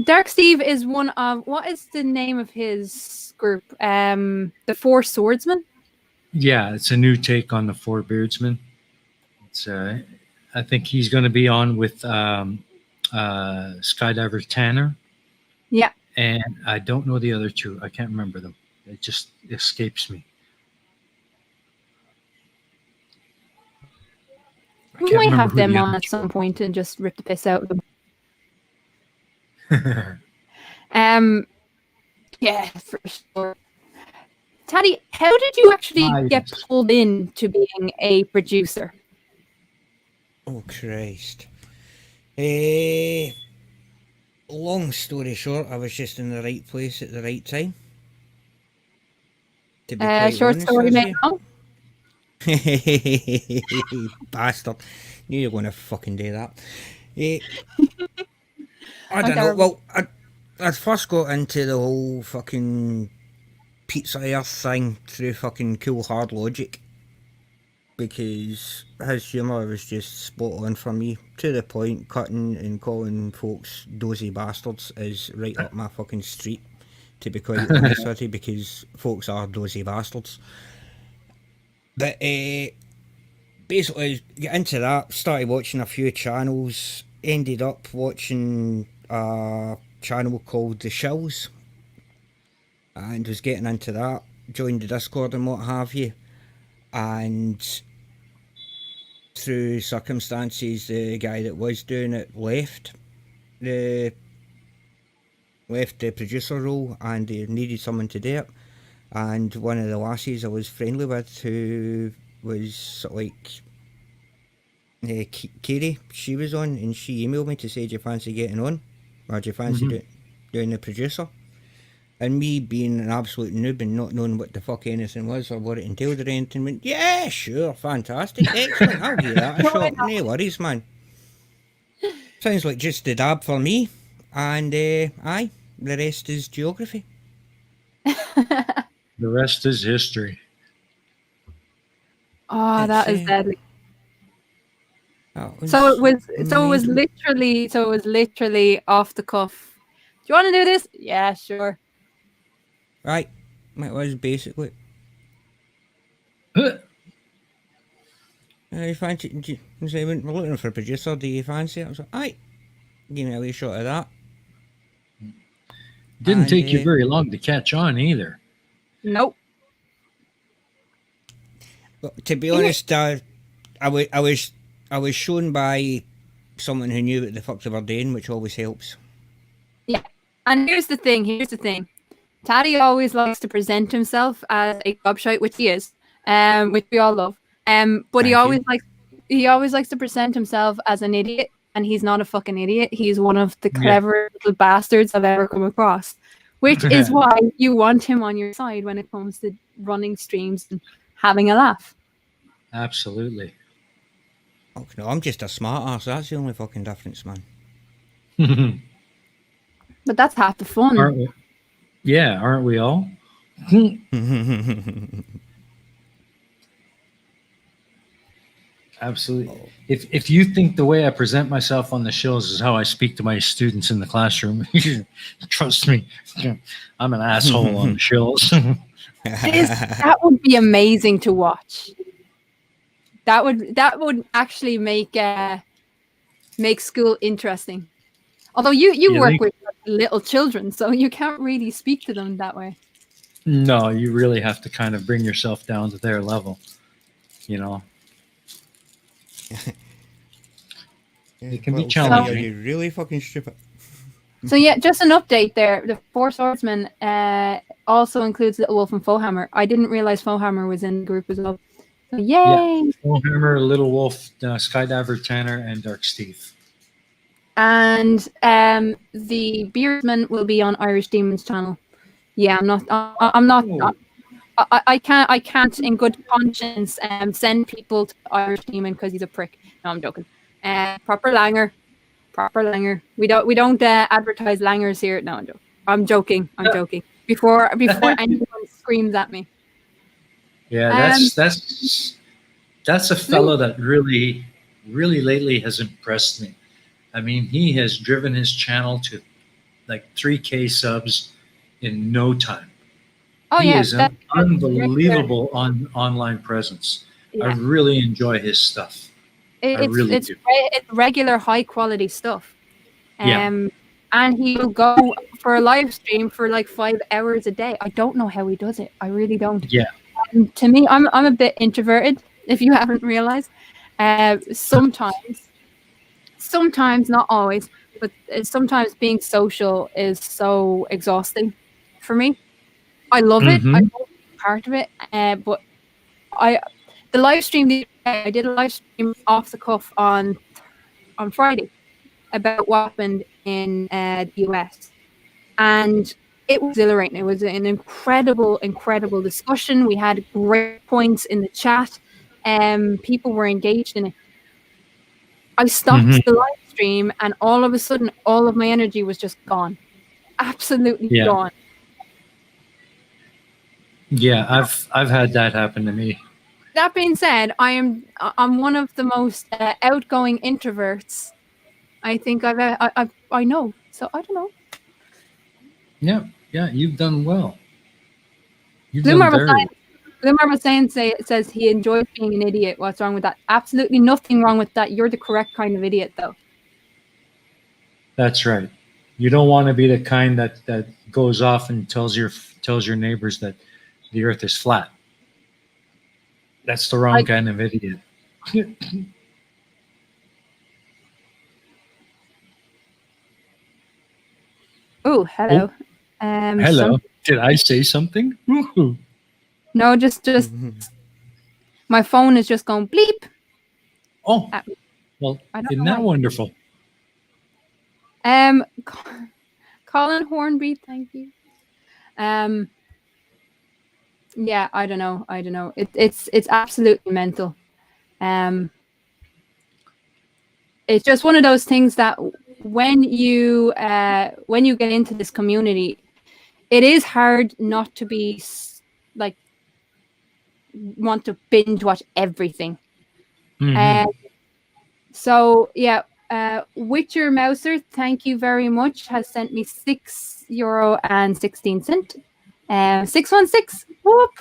Dark Steve is one of, what is the name of his group? The Four Swordsmen? Yeah, it's a new take on the Four Beardsmen. It's I think he's going to be on with Skydiver Tanner, Yeah. and I don't know the other two. I can't remember them. It just escapes me. I We can't might remember have who them the on other at some point and just rip the piss out of them. two. Yeah, for sure. Taddy, how did you actually get Yes. pulled into being a producer? Oh, Christ. Long story short, I was just in the right place at the right time. To be quite Short honest story with made you. long. Bastard. Knew you were going to fucking do that. Eh, I I'm don't know. terrible. Well, I first got into the whole fucking Pizza Earth thing through fucking Cool Hard Logic. Because his humour was just spot on for me. To the point, cutting and calling folks dozy bastards is right up my fucking street. To be quite honest with you, because folks are dozy bastards. But basically, get into that, started watching a few channels, ended up watching a channel called The Shills, and was getting into that, joined the Discord and what have you. And through circumstances, the guy that was doing it the left the producer role, and they needed someone to do it. And one of the lassies I was friendly with, who was sort of like Katie, she was on, and she emailed me to say, "Do you fancy getting on, or do you fancy doing the producer?" And me being an absolute noob and not knowing what the fuck anything was or what it entailed or anything, went, "Yeah, sure, fantastic, excellent, I'll give that a Why shot. No worries, man. Sounds like just the dab for me." And aye, the rest is geography. The rest is history. Oh, It's that is deadly. that was So it was mental. literally off the cuff. Do you want to do this? Yeah, sure. Right, it was basically. You fancy? We're looking for a producer. Do you fancy it? I was like, aye, give me a wee shot of that. Didn't And take you very long to catch on either. Nope. well, to be honest, I was shown by someone who knew what the fuck they were doing, which always helps. Yeah. And here's the thing. Taddy always likes to present himself as a gobshite, which he is, which we all love. But Thank you. he always likes to present himself as an idiot, and he's not a fucking idiot. He's one of the Yeah. cleverest little bastards I've ever come across. Which is why you want him on your side when it comes to running streams and having a laugh. Absolutely. Oh, no, I'm just a smart ass. That's the only fucking difference, man. But that's half the fun. Aren't we? Yeah, aren't we all? Absolutely. If you think the way I present myself on the shows is how I speak to my students in the classroom, trust me, I'm an asshole on the shows. That would be amazing to watch. That would actually make school interesting. Although you work with little children, so you can't really speak to them that way. No, you really have to kind of bring yourself down to their level, you know. It can be challenging. You're really fucking stupid. So yeah, just an update there. The Four Swordsmen also includes Little Wolf and Foehammer. I didn't realize Foehammer was in the group as well. So yay! Yeah, Foehammer, Little Wolf, Skydiver Tanner, and Dark Steve. And the Beardsman will be on Irish Demon's channel. Yeah, I'm not. I can't in good conscience send people to Irish Demon because he's a prick. No, I'm joking. Proper Langer. We don't advertise Langers here. No, I'm joking. Before anyone screams at me. Yeah, that's a fellow that really lately has impressed me. I mean, he has driven his channel to like 3K subs in no time. Oh, he yeah, is an unbelievable online presence. Yeah. I really enjoy his stuff. It's regular high quality stuff. Yeah. And he will go for a live stream for like 5 hours a day. I don't know how he does it. I really don't. Yeah. To me, I'm a bit introverted, if you haven't realized. Sometimes, not always, but sometimes being social is so exhausting for me. I love it. I love part of it. But the live stream, I did a live stream off the cuff on Friday about what happened in the US, and it was exhilarating. It was an incredible discussion. We had great points in the chat. People were engaged in it. I stopped the live stream, and all of a sudden, all of my energy was just gone, absolutely gone. Yeah, I've had that happen to me. That being said, I'm one of the most outgoing introverts I think I know. So I don't know. Yeah, you've done well. You've Blue done Marble very well. Blue Marble says he enjoys being an idiot. What's wrong with that? Absolutely nothing wrong with that. You're the correct kind of idiot, though. That's right. You don't want to be the kind that goes off and tells your neighbors that the earth is flat. That's the wrong kind of idiot. Oh, hello. Hello. Did I say something? Woo-hoo. No, just my phone is just going bleep. Oh, well, isn't that wonderful? Colin Hornby, thank you. Yeah, I don't know. It's absolutely mental. It's just one of those things that when you get into this community, it is hard not to be like want to binge watch everything. So yeah, Witcher Mouser, thank you very much, has sent me €6.16. 616. Whoop.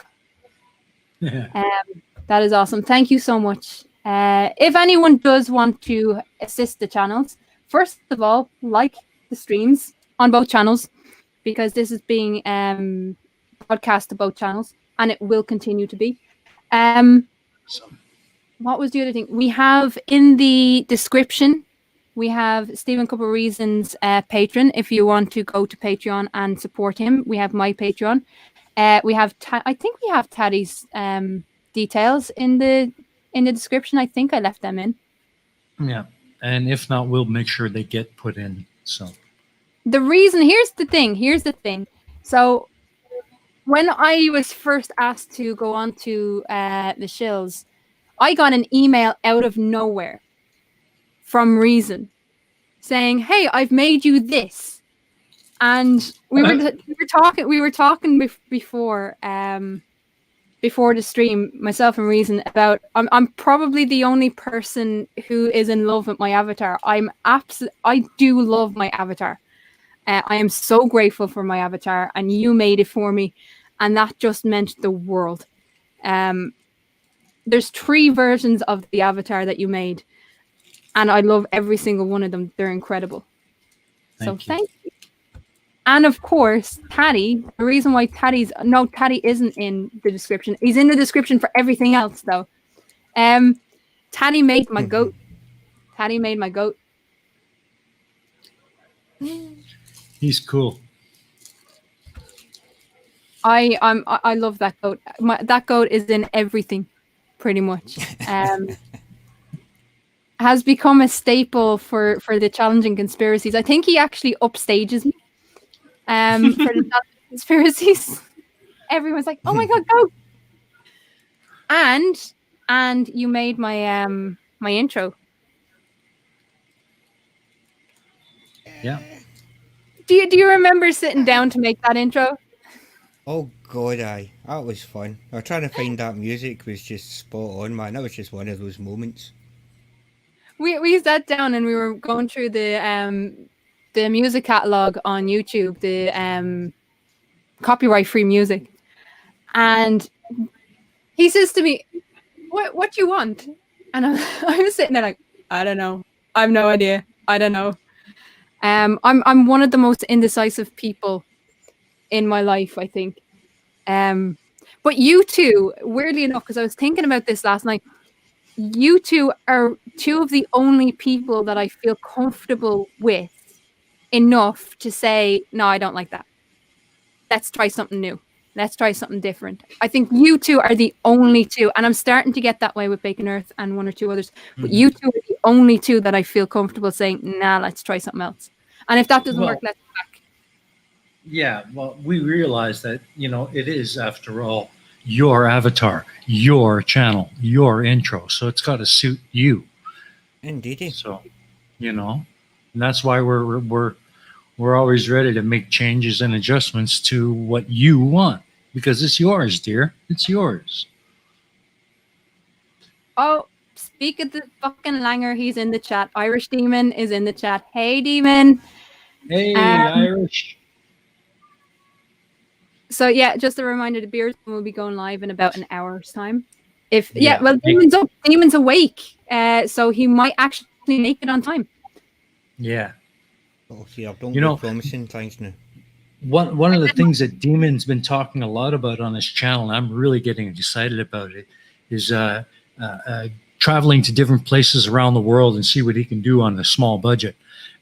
That is awesome. Thank you so much. If anyone does want to assist the channels, first of all, like the streams on both channels, because this is being broadcast to both channels, and it will continue to be. What was the other thing? We have in the description, we have Stephen Couple Reasons Patreon. If you want to go to Patreon and support him, we have my Patreon. We have I think we have Taddy's details in the description. I think I left them in. Yeah, and if not, we'll make sure they get put in. So the reason, here's the thing. So when I was first asked to go on to the shills, I got an email out of nowhere from Reason saying, "Hey, I've made you this," and we were talking before the stream, myself and Reason, about I'm probably the only person who is in love with my avatar. I do love my avatar. I am so grateful for my avatar, and you made it for me, and that just meant the world. There's 3 versions of the avatar that you made, and I love every single one of them. They're incredible. Thank you. And of course, Taddy, the reason why Taddy isn't in the description. He's in the description for everything else, though. Taddy made my goat. Taddy made my goat. He's cool. I love that goat. That goat is in everything, pretty much. Has become a staple for the challenging conspiracies. I think he actually upstages me. For the conspiracies, everyone's like, "Oh my god, go!" And you made my my intro. Yeah. Do you remember sitting down to make that intro? Oh god, aye, that was fun. I was trying to find that music, was just spot on, man. That was just one of those moments. We sat down and we were going through the music catalog on YouTube, the copyright free music, and he says to me, "What do you want?" And I was sitting there like, "I don't know. I have no idea. I don't know." I'm one of the most indecisive people in my life, I think. But you two, weirdly enough, because I was thinking about this last night, you two are 2 of the only people that I feel comfortable with enough to say, "No, I don't like that. Let's try something new." Let's try something different. I think you two are the only two, and I'm starting to get that way with Bacon Earth and one or two others. But you two are the only two that I feel comfortable saying, nah, let's try something else. And if that doesn't work, let's go back. Yeah, well, we realize that, it is, after all, your avatar, your channel, your intro. So it's got to suit you. Indeedy. So, and that's why we're always ready to make changes and adjustments to what you want, because it's yours, dear. It's yours. Oh, speak of the fucking Langer, he's in the chat. Irish Demon is in the chat. Hey, Demon. Hey, Irish. So yeah, just a reminder, the beers will be going live in about an hour's time. Demon's up, Demon's awake, so he might actually make it on time. Yeah. Oh, yeah, don't be promising things now. One of the things that Demon's been talking a lot about on his channel, and I'm really getting excited about it, is traveling to different places around the world and see what he can do on a small budget.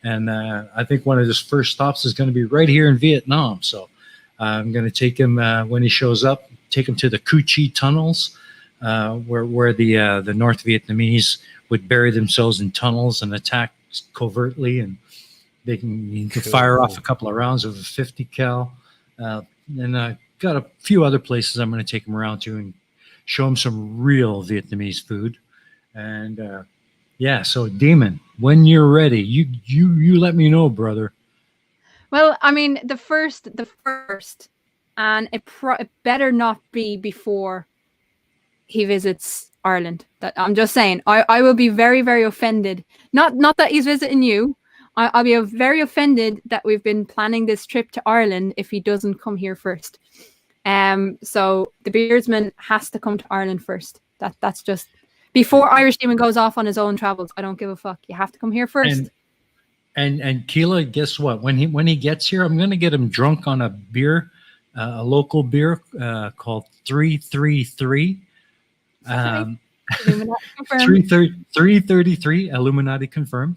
And I think one of his first stops is going to be right here in Vietnam. So I'm going to take him when he shows up, take him to the Cu Chi tunnels, where the North Vietnamese would bury themselves in tunnels and attack covertly, and you can fire off a couple of rounds of a 50 cal. And I got a few other places I'm going to take him around to and show him some real Vietnamese food. And so Demon, when you're ready, you let me know, brother. Well, I mean, the first, and it better not be before he visits Ireland. That I'm just saying, I will be very, very offended. Not that he's visiting you. I'll be very offended that we've been planning this trip to Ireland if he doesn't come here first. So the Beardsman has to come to Ireland first. That's just before Irish Demon goes off on his own travels. I don't give a fuck. You have to come here first. And Keela, guess what? When he gets here, I'm gonna get him drunk on a beer, a local beer called 333. 333 Illuminati confirmed.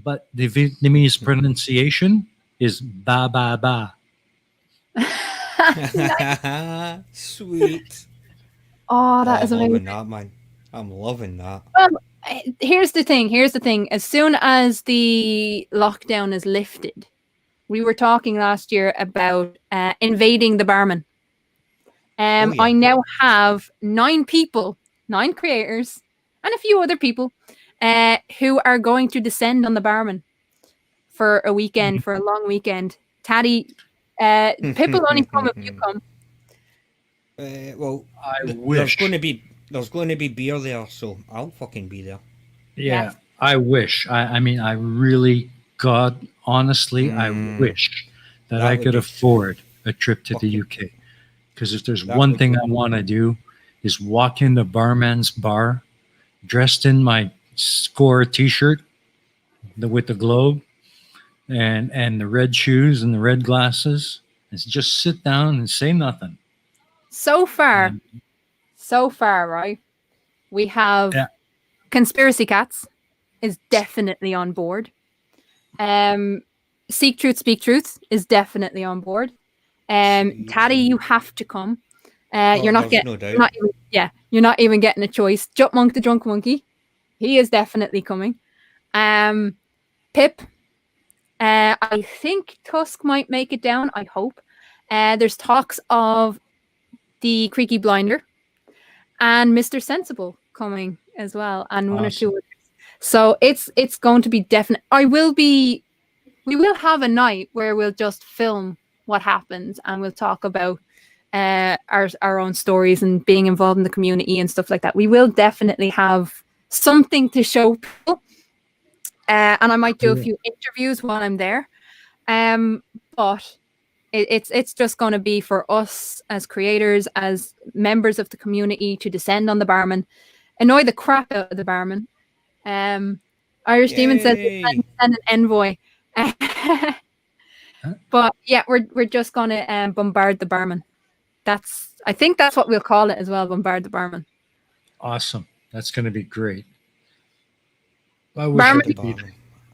But the Vietnamese pronunciation is ba ba ba. Sweet. Oh, that is amazing. I'm loving that, man. I'm loving that. Well, here's the thing. As soon as the lockdown is lifted, we were talking last year about invading the barman. I now have 9 people, 9 creators, and a few other people who are going to descend on the barman for a weekend, for a long weekend. Taddy, Pip will only come if you come. Well, I wish there's going to be beer there, so I'll fucking be there. Yeah, yes. I wish. I mean, I really, God, honestly, I wish that I could afford a trip to the UK. Because if there's one thing I want to do is walk into Barman's Bar, dressed in my Score T-shirt with the globe and the red shoes and the red glasses, and just sit down and say nothing. So far, right? We have Conspiracy Cats is definitely on board. Seek Truth, Speak Truth is definitely on board. Taddy, you have to come. You're not getting, you're not even getting a choice. Jump Monk, the Drunk Monkey, he is definitely coming. Pip, I think Tusk might make it down. I hope. There's talks of the Creaky Blinder and Mr. Sensible coming as well, and one or two others. So it's going to be definite. We will have a night where we'll just film what happens and we'll talk about our own stories and being involved in the community and stuff like that. We will definitely have something to show people, and I might do a few interviews while I'm there. But it's just going to be for us as creators, as members of the community, to descend on the barman, annoy the crap out of the barman. Irish Demon says send an envoy. But yeah, we're just going to bombard the barman. I think that's what we'll call it as well, bombard the barman. Awesome. That's going to be great. Barman,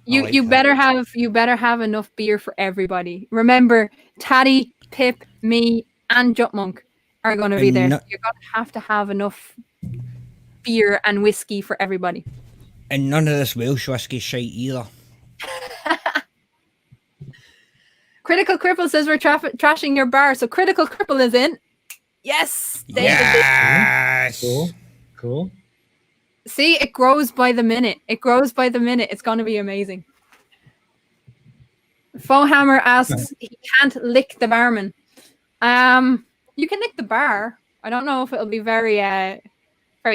you better have enough beer for everybody. Remember, Taddy, Pip, me, and Jutmonk are going to be there. So you're going to have enough beer and whiskey for everybody. And none of this Welsh whiskey shite either. Critical Cripple says we're trashing your bar. So Critical Cripple is in. Yes. David. Yes. Cool. See, it grows by the minute. It's going to be amazing. Fohammer asks, he can't lick the barman. You can lick the bar. I don't know if it'll be very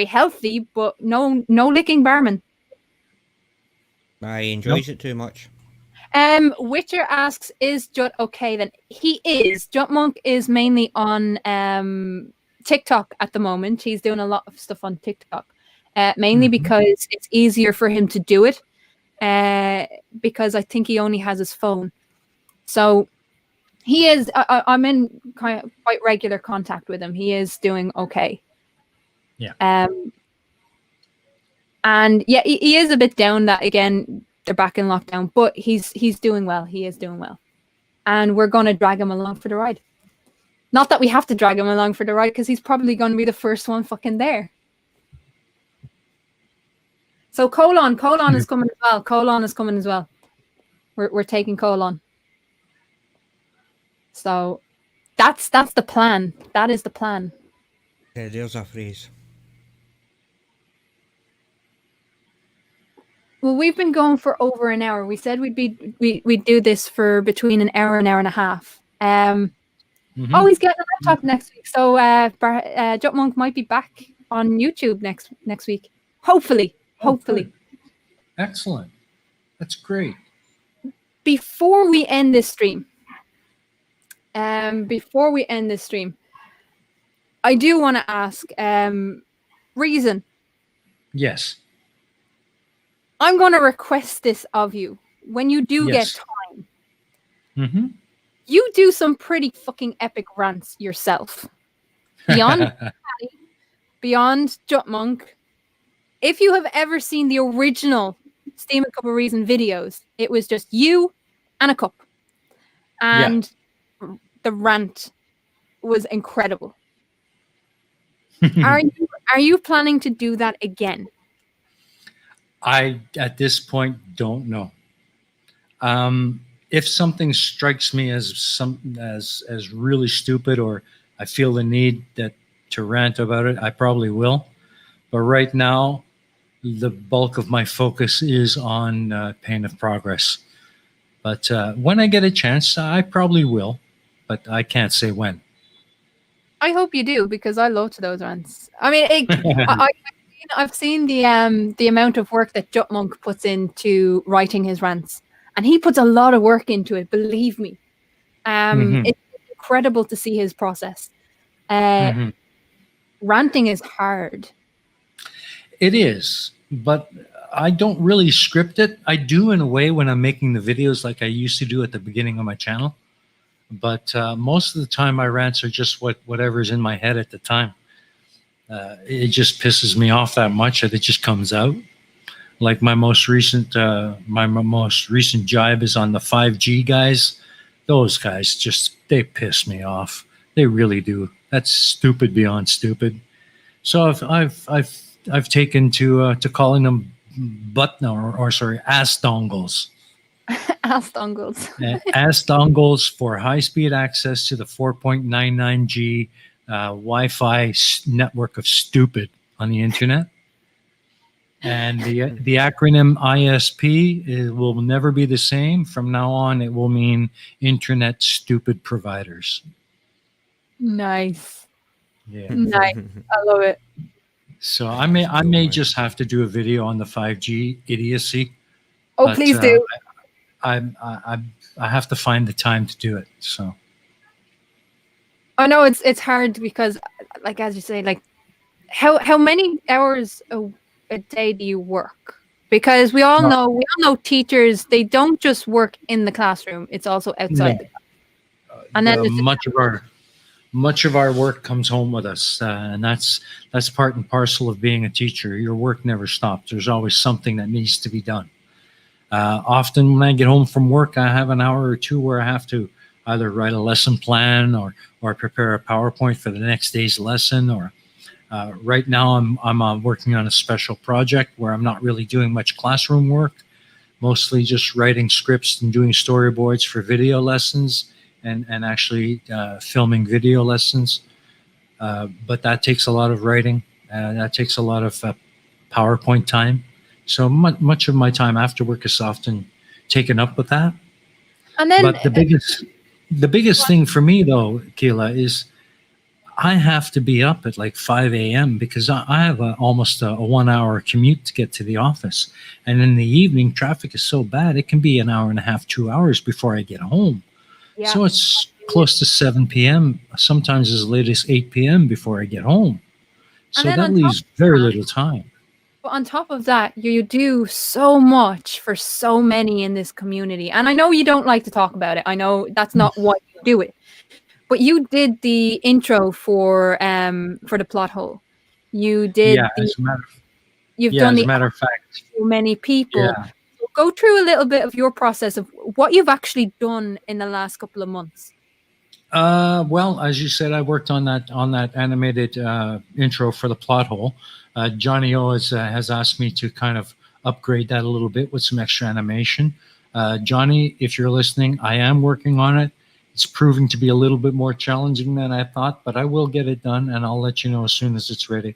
healthy, but no licking barman. I enjoys it too much. Witcher asks, is Jut okay then? He is. Jutmonk is mainly on TikTok at the moment. He's doing a lot of stuff on TikTok. Mainly because it's easier for him to do it. Because I think he only has his phone. So he is, I'm in quite regular contact with him. He is doing okay. Yeah. And yeah, he is a bit down that, again, they're back in lockdown, but he's doing well. He is doing well. And we're going to drag him along for the ride. Not that we have to drag him along for the ride, because he's probably going to be the first one fucking there. So Colon is coming as well. Colon is coming as well. We're taking Colon. So that's the plan. That is the plan. Yeah, there's a phrase. Well, we've been going for over an hour. We said we'd do this for between an hour and a half. Oh, he's getting a laptop next week, so Jutmonk might be back on YouTube next week. Hopefully. Good. Excellent. That's great. Before we end this stream, I do want to ask, Reason. Yes. I'm going to request this of you. When you do get time, you do some pretty fucking epic rants yourself. Beyond beyond Jutmonk. If you have ever seen the original Steam and Cup of Reason videos, it was just you and a cup. And the rant was incredible. Are you planning to do that again? I, at this point, don't know. If something strikes me as really stupid, or I feel the need to rant about it, I probably will. But right now, the bulk of my focus is on Pain of Progress. But when I get a chance, I probably will. But I can't say when. I hope you do, because I love those rants. I mean, I've seen the amount of work that Jutmonk puts into writing his rants, and he puts a lot of work into it. Believe me, it's incredible to see his process. Ranting is hard. It is, but I don't really script it. I do in a way when I'm making the videos, like I used to do at the beginning of my channel. But most of the time, my rants are just whatever's in my head at the time. It just pisses me off that much that it just comes out. Like my most recent jibe is on the 5G guys. Those guys they piss me off. They really do. That's stupid beyond stupid. So I've taken to calling them ass dongles. Ass dongles. Ass dongles for high-speed access to the 4.99G Wi-Fi network of stupid on the internet. And the acronym ISP will never be the same. From now on, it will mean Internet Stupid Providers. Nice. Yeah. Nice. I love it. So I may just have to do a video on the 5G idiocy. Oh, but, please do. I have to find the time to do it. So I know it's hard because, like as you say, like how many hours a day do you work? Because we all know teachers, they don't just work in the classroom; it's also outside. The classroom. And then much of our work comes home with us, and that's part and parcel of being a teacher. Your work never stops. There's always something that needs to be done. Often when I get home from work, I have an hour or two where I have to either write a lesson plan or prepare a PowerPoint for the next day's lesson. Or right now, I'm working on a special project where I'm not really doing much classroom work, mostly just writing scripts and doing storyboards for video lessons and actually filming video lessons. But that takes a lot of writing. That takes a lot of PowerPoint time. So much of my time after work is often taken up with that. And then But the biggest thing for me though, Keela, is I have to be up at like 5 a.m. because I have almost a 1 hour commute to get to the office. And in the evening, traffic is so bad, it can be an hour and a half, 2 hours before I get home. yeah. So it's close to 7 p.m., sometimes as late as 8 p.m. before I get home. So then that on top leaves very little time. But on top of that, you do so much for so many in this community. And I know you don't like to talk about it. I know that's not why you do it. But you did the intro for the plot hole. You did Yeah, as a matter, you've yeah, done as a the matter of fact, so many people. yeah. So go through a little bit of your process of what you've actually done in the last couple of months. Well, as you said, I worked on that animated intro for the plot hole. Johnny O has asked me to kind of upgrade that a little bit with some extra animation. Johnny, if you're listening, I am working on it. It's proving to be a little bit more challenging than I thought, but I will get it done, and I'll let you know as soon as it's ready.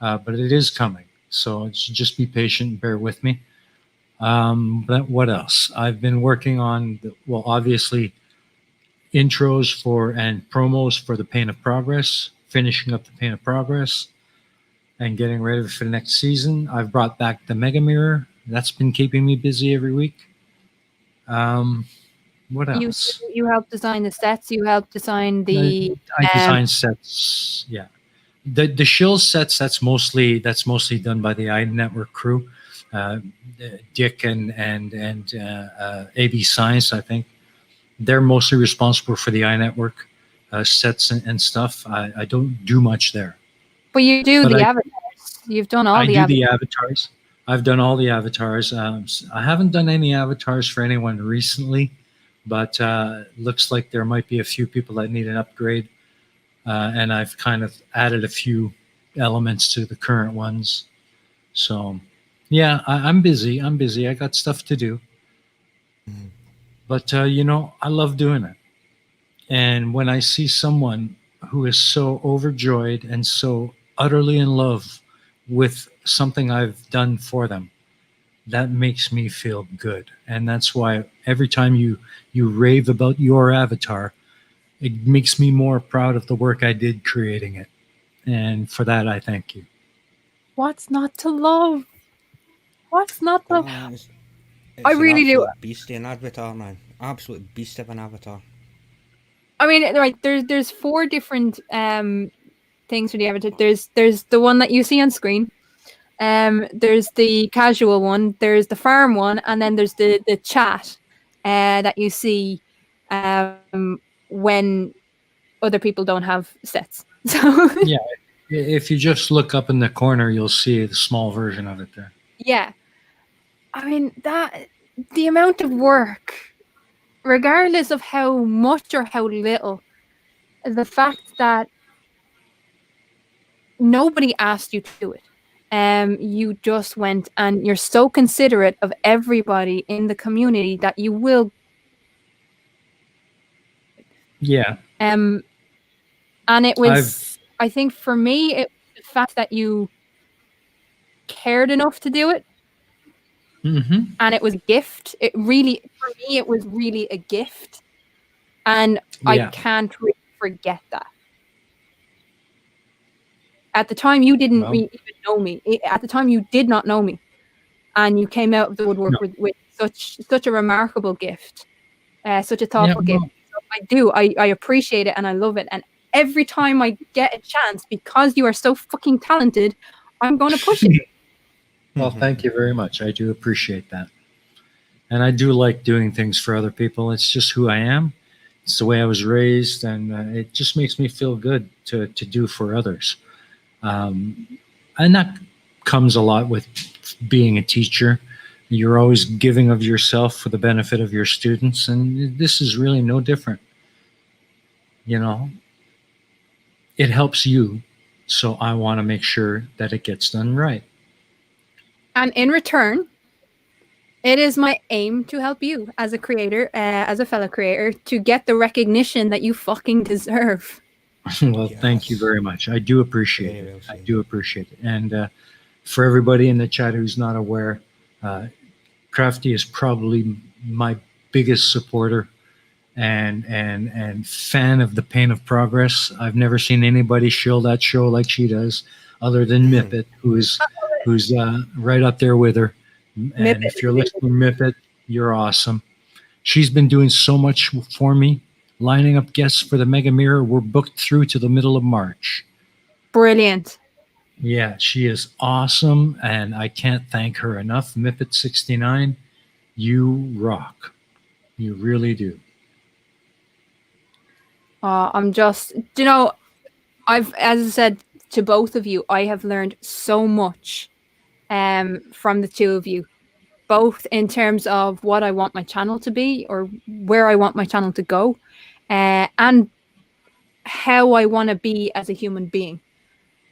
But it is coming, so just be patient and bear with me. But what else? I've been working on, well, obviously, intros for and promos for the Pain of Progress, finishing up the Pain of Progress, and getting ready for the next season. I've brought back the Mega Mirror. That's been keeping me busy every week. What You else? you helped design the sets. You helped design the I design sets. Yeah, the shill sets. That's mostly done by the iNetwork crew. Uh, Dick and AB Science, I think. They're mostly responsible for the iNetwork sets and stuff. I don't do much there. But you do But the I- avatars. You've done all I the do avatars. the avatars. I've done all the avatars. I haven't done any avatars for anyone recently, but looks like there might be a few people that need an upgrade. And I've kind of added a few elements to the current ones. So, yeah, I'm busy. I'm busy. I got stuff to do. But, I love doing it. And when I see someone who is so overjoyed and so utterly in love with something I've done for them, that makes me feel good. And that's why every time you rave about your avatar, it makes me more proud of the work I did creating it. And for that, I thank you. What's not to love? What's not to? It's I an really do. absolute beast of an avatar, man. Absolute beast of an avatar. I mean, right? There's 4 different things for the avatar. There's the one that you see on screen. There's the casual one. There's the farm one, and then there's the chat that you see when other people don't have sets. So Yeah. If you just look up in the corner, you'll see the small version of it there. yeah, I mean that the amount of work, regardless of how much or how little, the fact that nobody asked you to do it. You just went, and you're so considerate of everybody in the community that you will. Yeah. And it was, I think for me, it was the fact that you cared enough to do it. Mm-hmm. And it was a gift. It really, for me, it was really a gift. And I Yeah. can't really forget that. At the time, you didn't Well- even know me. At the time, you did not know me. And you came out of the woodwork No. with such a remarkable gift, such a thoughtful Yeah, gift. So I appreciate it and I love it. And every time I get a chance, because you are so fucking talented, I'm going to push it. Well, thank you very much. I do appreciate that. And I do like doing things for other people. It's just who I am. It's the way I was raised, and it just makes me feel good to do for others. And that comes a lot with being a teacher. You're always giving of yourself for the benefit of your students, and this is really no different. you know, it helps you. So I want to make sure that it gets done right. And in return, it is my aim to help you as a creator, as a fellow creator, to get the recognition that you fucking deserve. Well, thank you Yes. very much. I do appreciate Very it. well I said. do appreciate it. And for everybody in the chat who's not aware, Crafty is probably my biggest supporter and fan of the pain of progress. I've never seen anybody shill that show like she does, other than Mippet, who's right up there with her. And if you're listening, Mippet, you're awesome. She's been doing so much for me, lining up guests for the Mega Mirror. We're booked through to the middle of March. Brilliant. Yeah, she is awesome, and I can't thank her enough. Mippet69, you rock. You really do. I'm just, you know, as I said to both of you, I have learned so much from the two of you, both in terms of what I want my channel to be or where I want my channel to go, and how I want to be as a human being.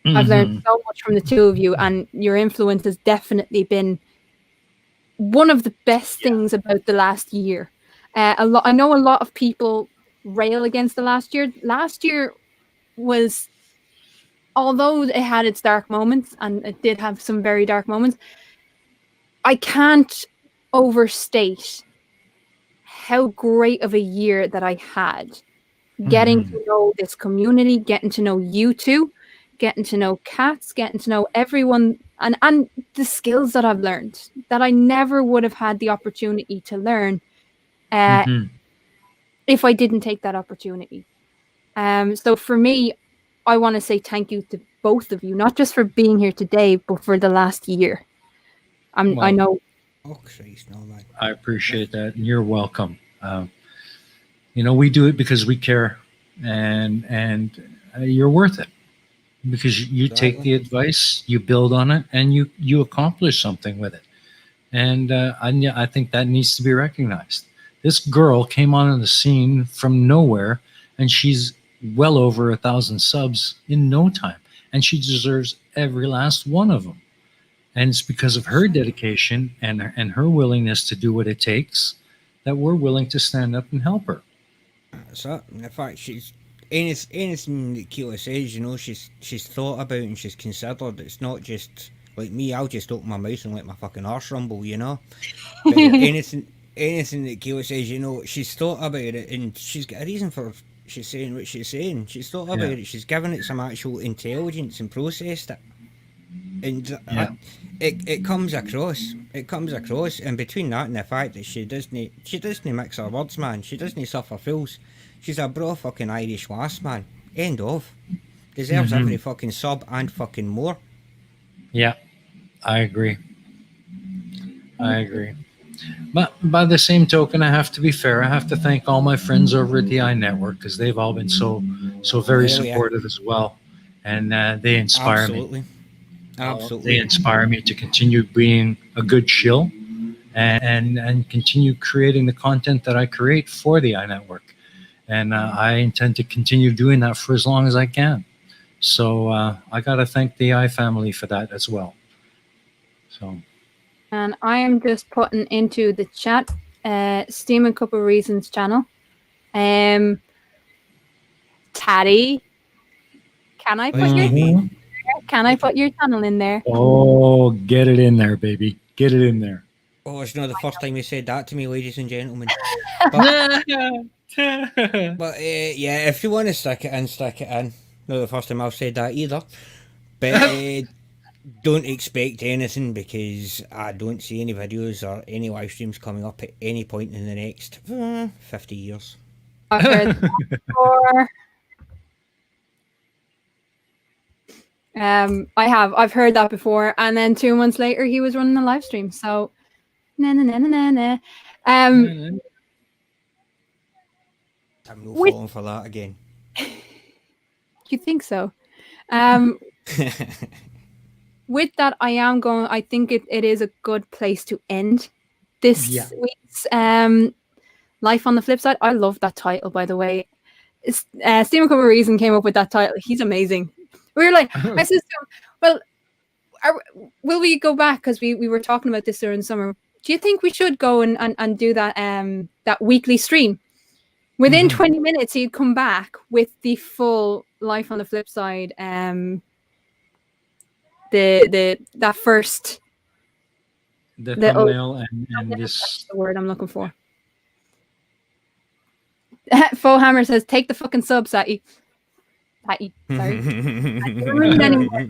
I've learned Mhm. so much from the two of you, and your influence has definitely been one of the best Yeah. things about the last year. I know a lot of people rail against the last year. Last year was, although it had its dark moments, and it did have some very dark moments, I can't overstate how great of a year that I had. Getting Mhm. to know this community, getting to know you two, getting to know Cats, getting to know everyone, and the skills that I've learned that I never would have had the opportunity to learn uh, Mhm. if I didn't take that opportunity. So for me, I want to say thank you to both of you, not just for being here today, but for the last year. I Well, know. Oh, Christ, no, man. I appreciate that, and you're welcome. We do it because we care, and you're worth it because you take Exactly. the advice, you build on it, and you accomplish something with it. And I think that needs to be recognized. This girl came on the scene from nowhere, and she's well over 1,000 subs in no time, and she deserves every last one of them. And it's because of her dedication and her willingness to do what it takes that we're willing to stand up and help her. That's it. In fact, she's anything that Keela says, she's thought about and she's considered. It's not just like me. I'll just open my mouth and let my fucking arse rumble. But anything that Keela says, she's thought about it and she's got a reason for she's saying what she's saying. She's thought about Yeah. it. She's given it some actual intelligence and processed it. And Yeah. it comes across. It comes across, and between that and the fact that she doesn't mix her words, man. She doesn't suffer fools. She's a bra fucking Irish lass, man. End of. Deserves Hmm. every fucking sub and fucking more. Yeah. I agree. I agree. But by the same token, I have to be fair. I have to thank all my friends over at the iNetwork because they've all been so very Hell yeah. supportive as well, and they inspire me. Absolutely. They Absolutely. inspire me to continue being a good shill and continue creating the content that I create for the iNetwork. And I intend to continue doing that for as long as I can. So I got to thank the I family for that as well. So And I am just putting into the chat, Steam and Couple Reasons channel. Taddy, can I put your Mhm. can I put your channel in there? Oh, get it in there, baby. Get it in there. Oh, it's not the first time you said that to me, ladies and gentlemen. But yeah, if you want to stick it in, stick it in. Not the first time I've said that either. But don't expect anything because I don't see any videos or any live streams coming up at any point in the next 50 years. I've heard that before. I've heard that before, and then 2 months later he was running a live stream. So na na na na na. I'm no With falling for that again. you think so? With that, I think it is a good place to end this Yeah. week's Life on the Flip Side. I love that title, by the way. Stephen Cover Reason came up with that title. He's amazing. We were like, I said to him, well, will we go back? Because we were talking about this during the summer. Do you think we should go and do that that weekly stream? Within 20 minutes, he'd come back with the full Life on the Flip Side. That first The little thumbnail and that's this. the word I'm looking for. Faux Hammer says, "Take the fucking sub, Satty." Patty, sorry. I don't read anymore.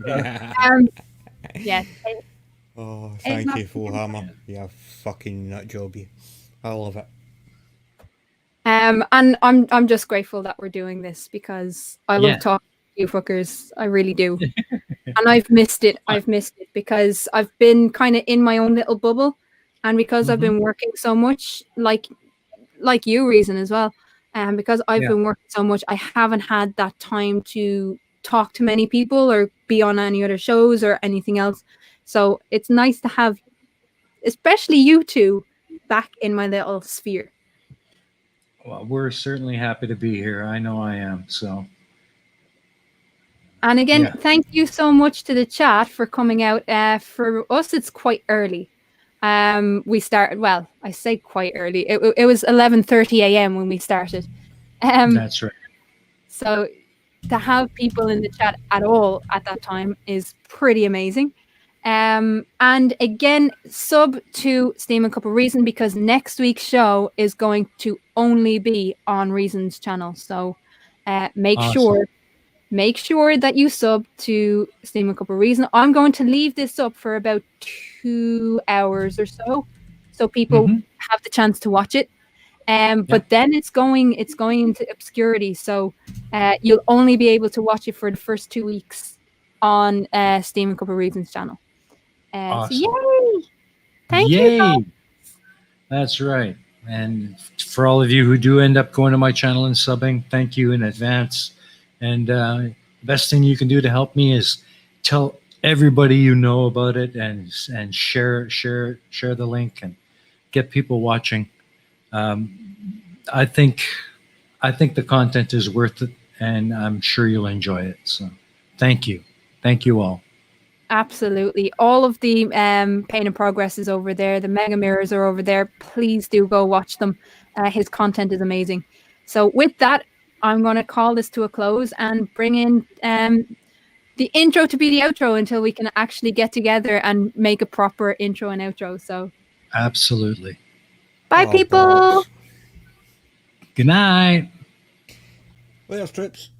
Yeah. Oh, thank you, Full Hammer. Yeah, fucking nut job, you. I love it. And I'm just grateful that we're doing this because I love talking to you fuckers. I really do. And I've missed it. I've missed it because I've been kind of in my own little bubble, and because I've been working so much, like you, Reason, as well. And because I've been working so much, I haven't had that time to talk to many people or be on any other shows or anything else. So it's nice to have, especially you two, back in my little sphere. Well, we're certainly happy to be here. I know I am. So. And again, thank you so much to the chat for coming out. For us, it's quite early. We started, well, I say quite early. It was 11:30 a.m. when we started. That's right. So to have people in the chat at all at that time is pretty amazing. And again, sub to Steam and Cup of Reason because next week's show is going to only be on Reason's channel. So make sure that you sub to Steam and Cup of Reason. I'm going to leave this up for about 2 hours or so people have the chance to watch it. But then it's going into obscurity, so you'll only be able to watch it for the first 2 weeks on Steam and Cup of Reason's channel. Awesome. So yay! Thank Yay! you. That's right. And for all of you who do end up going to my channel and subbing, thank you in advance. And the best thing you can do to help me is tell everybody you know about it and share the link and get people watching. I think the content is worth it, and I'm sure you'll enjoy it. So, thank you all. Absolutely, all of the Pain and Progress is over there. The Mega Mirrors are over there. Please do go watch them. His content is amazing. So, with that, I'm going to call this to a close and bring in the intro to be the outro until we can actually get together and make a proper intro and outro. So, absolutely. Bye, people. Bollocks. Good night. Well, strips.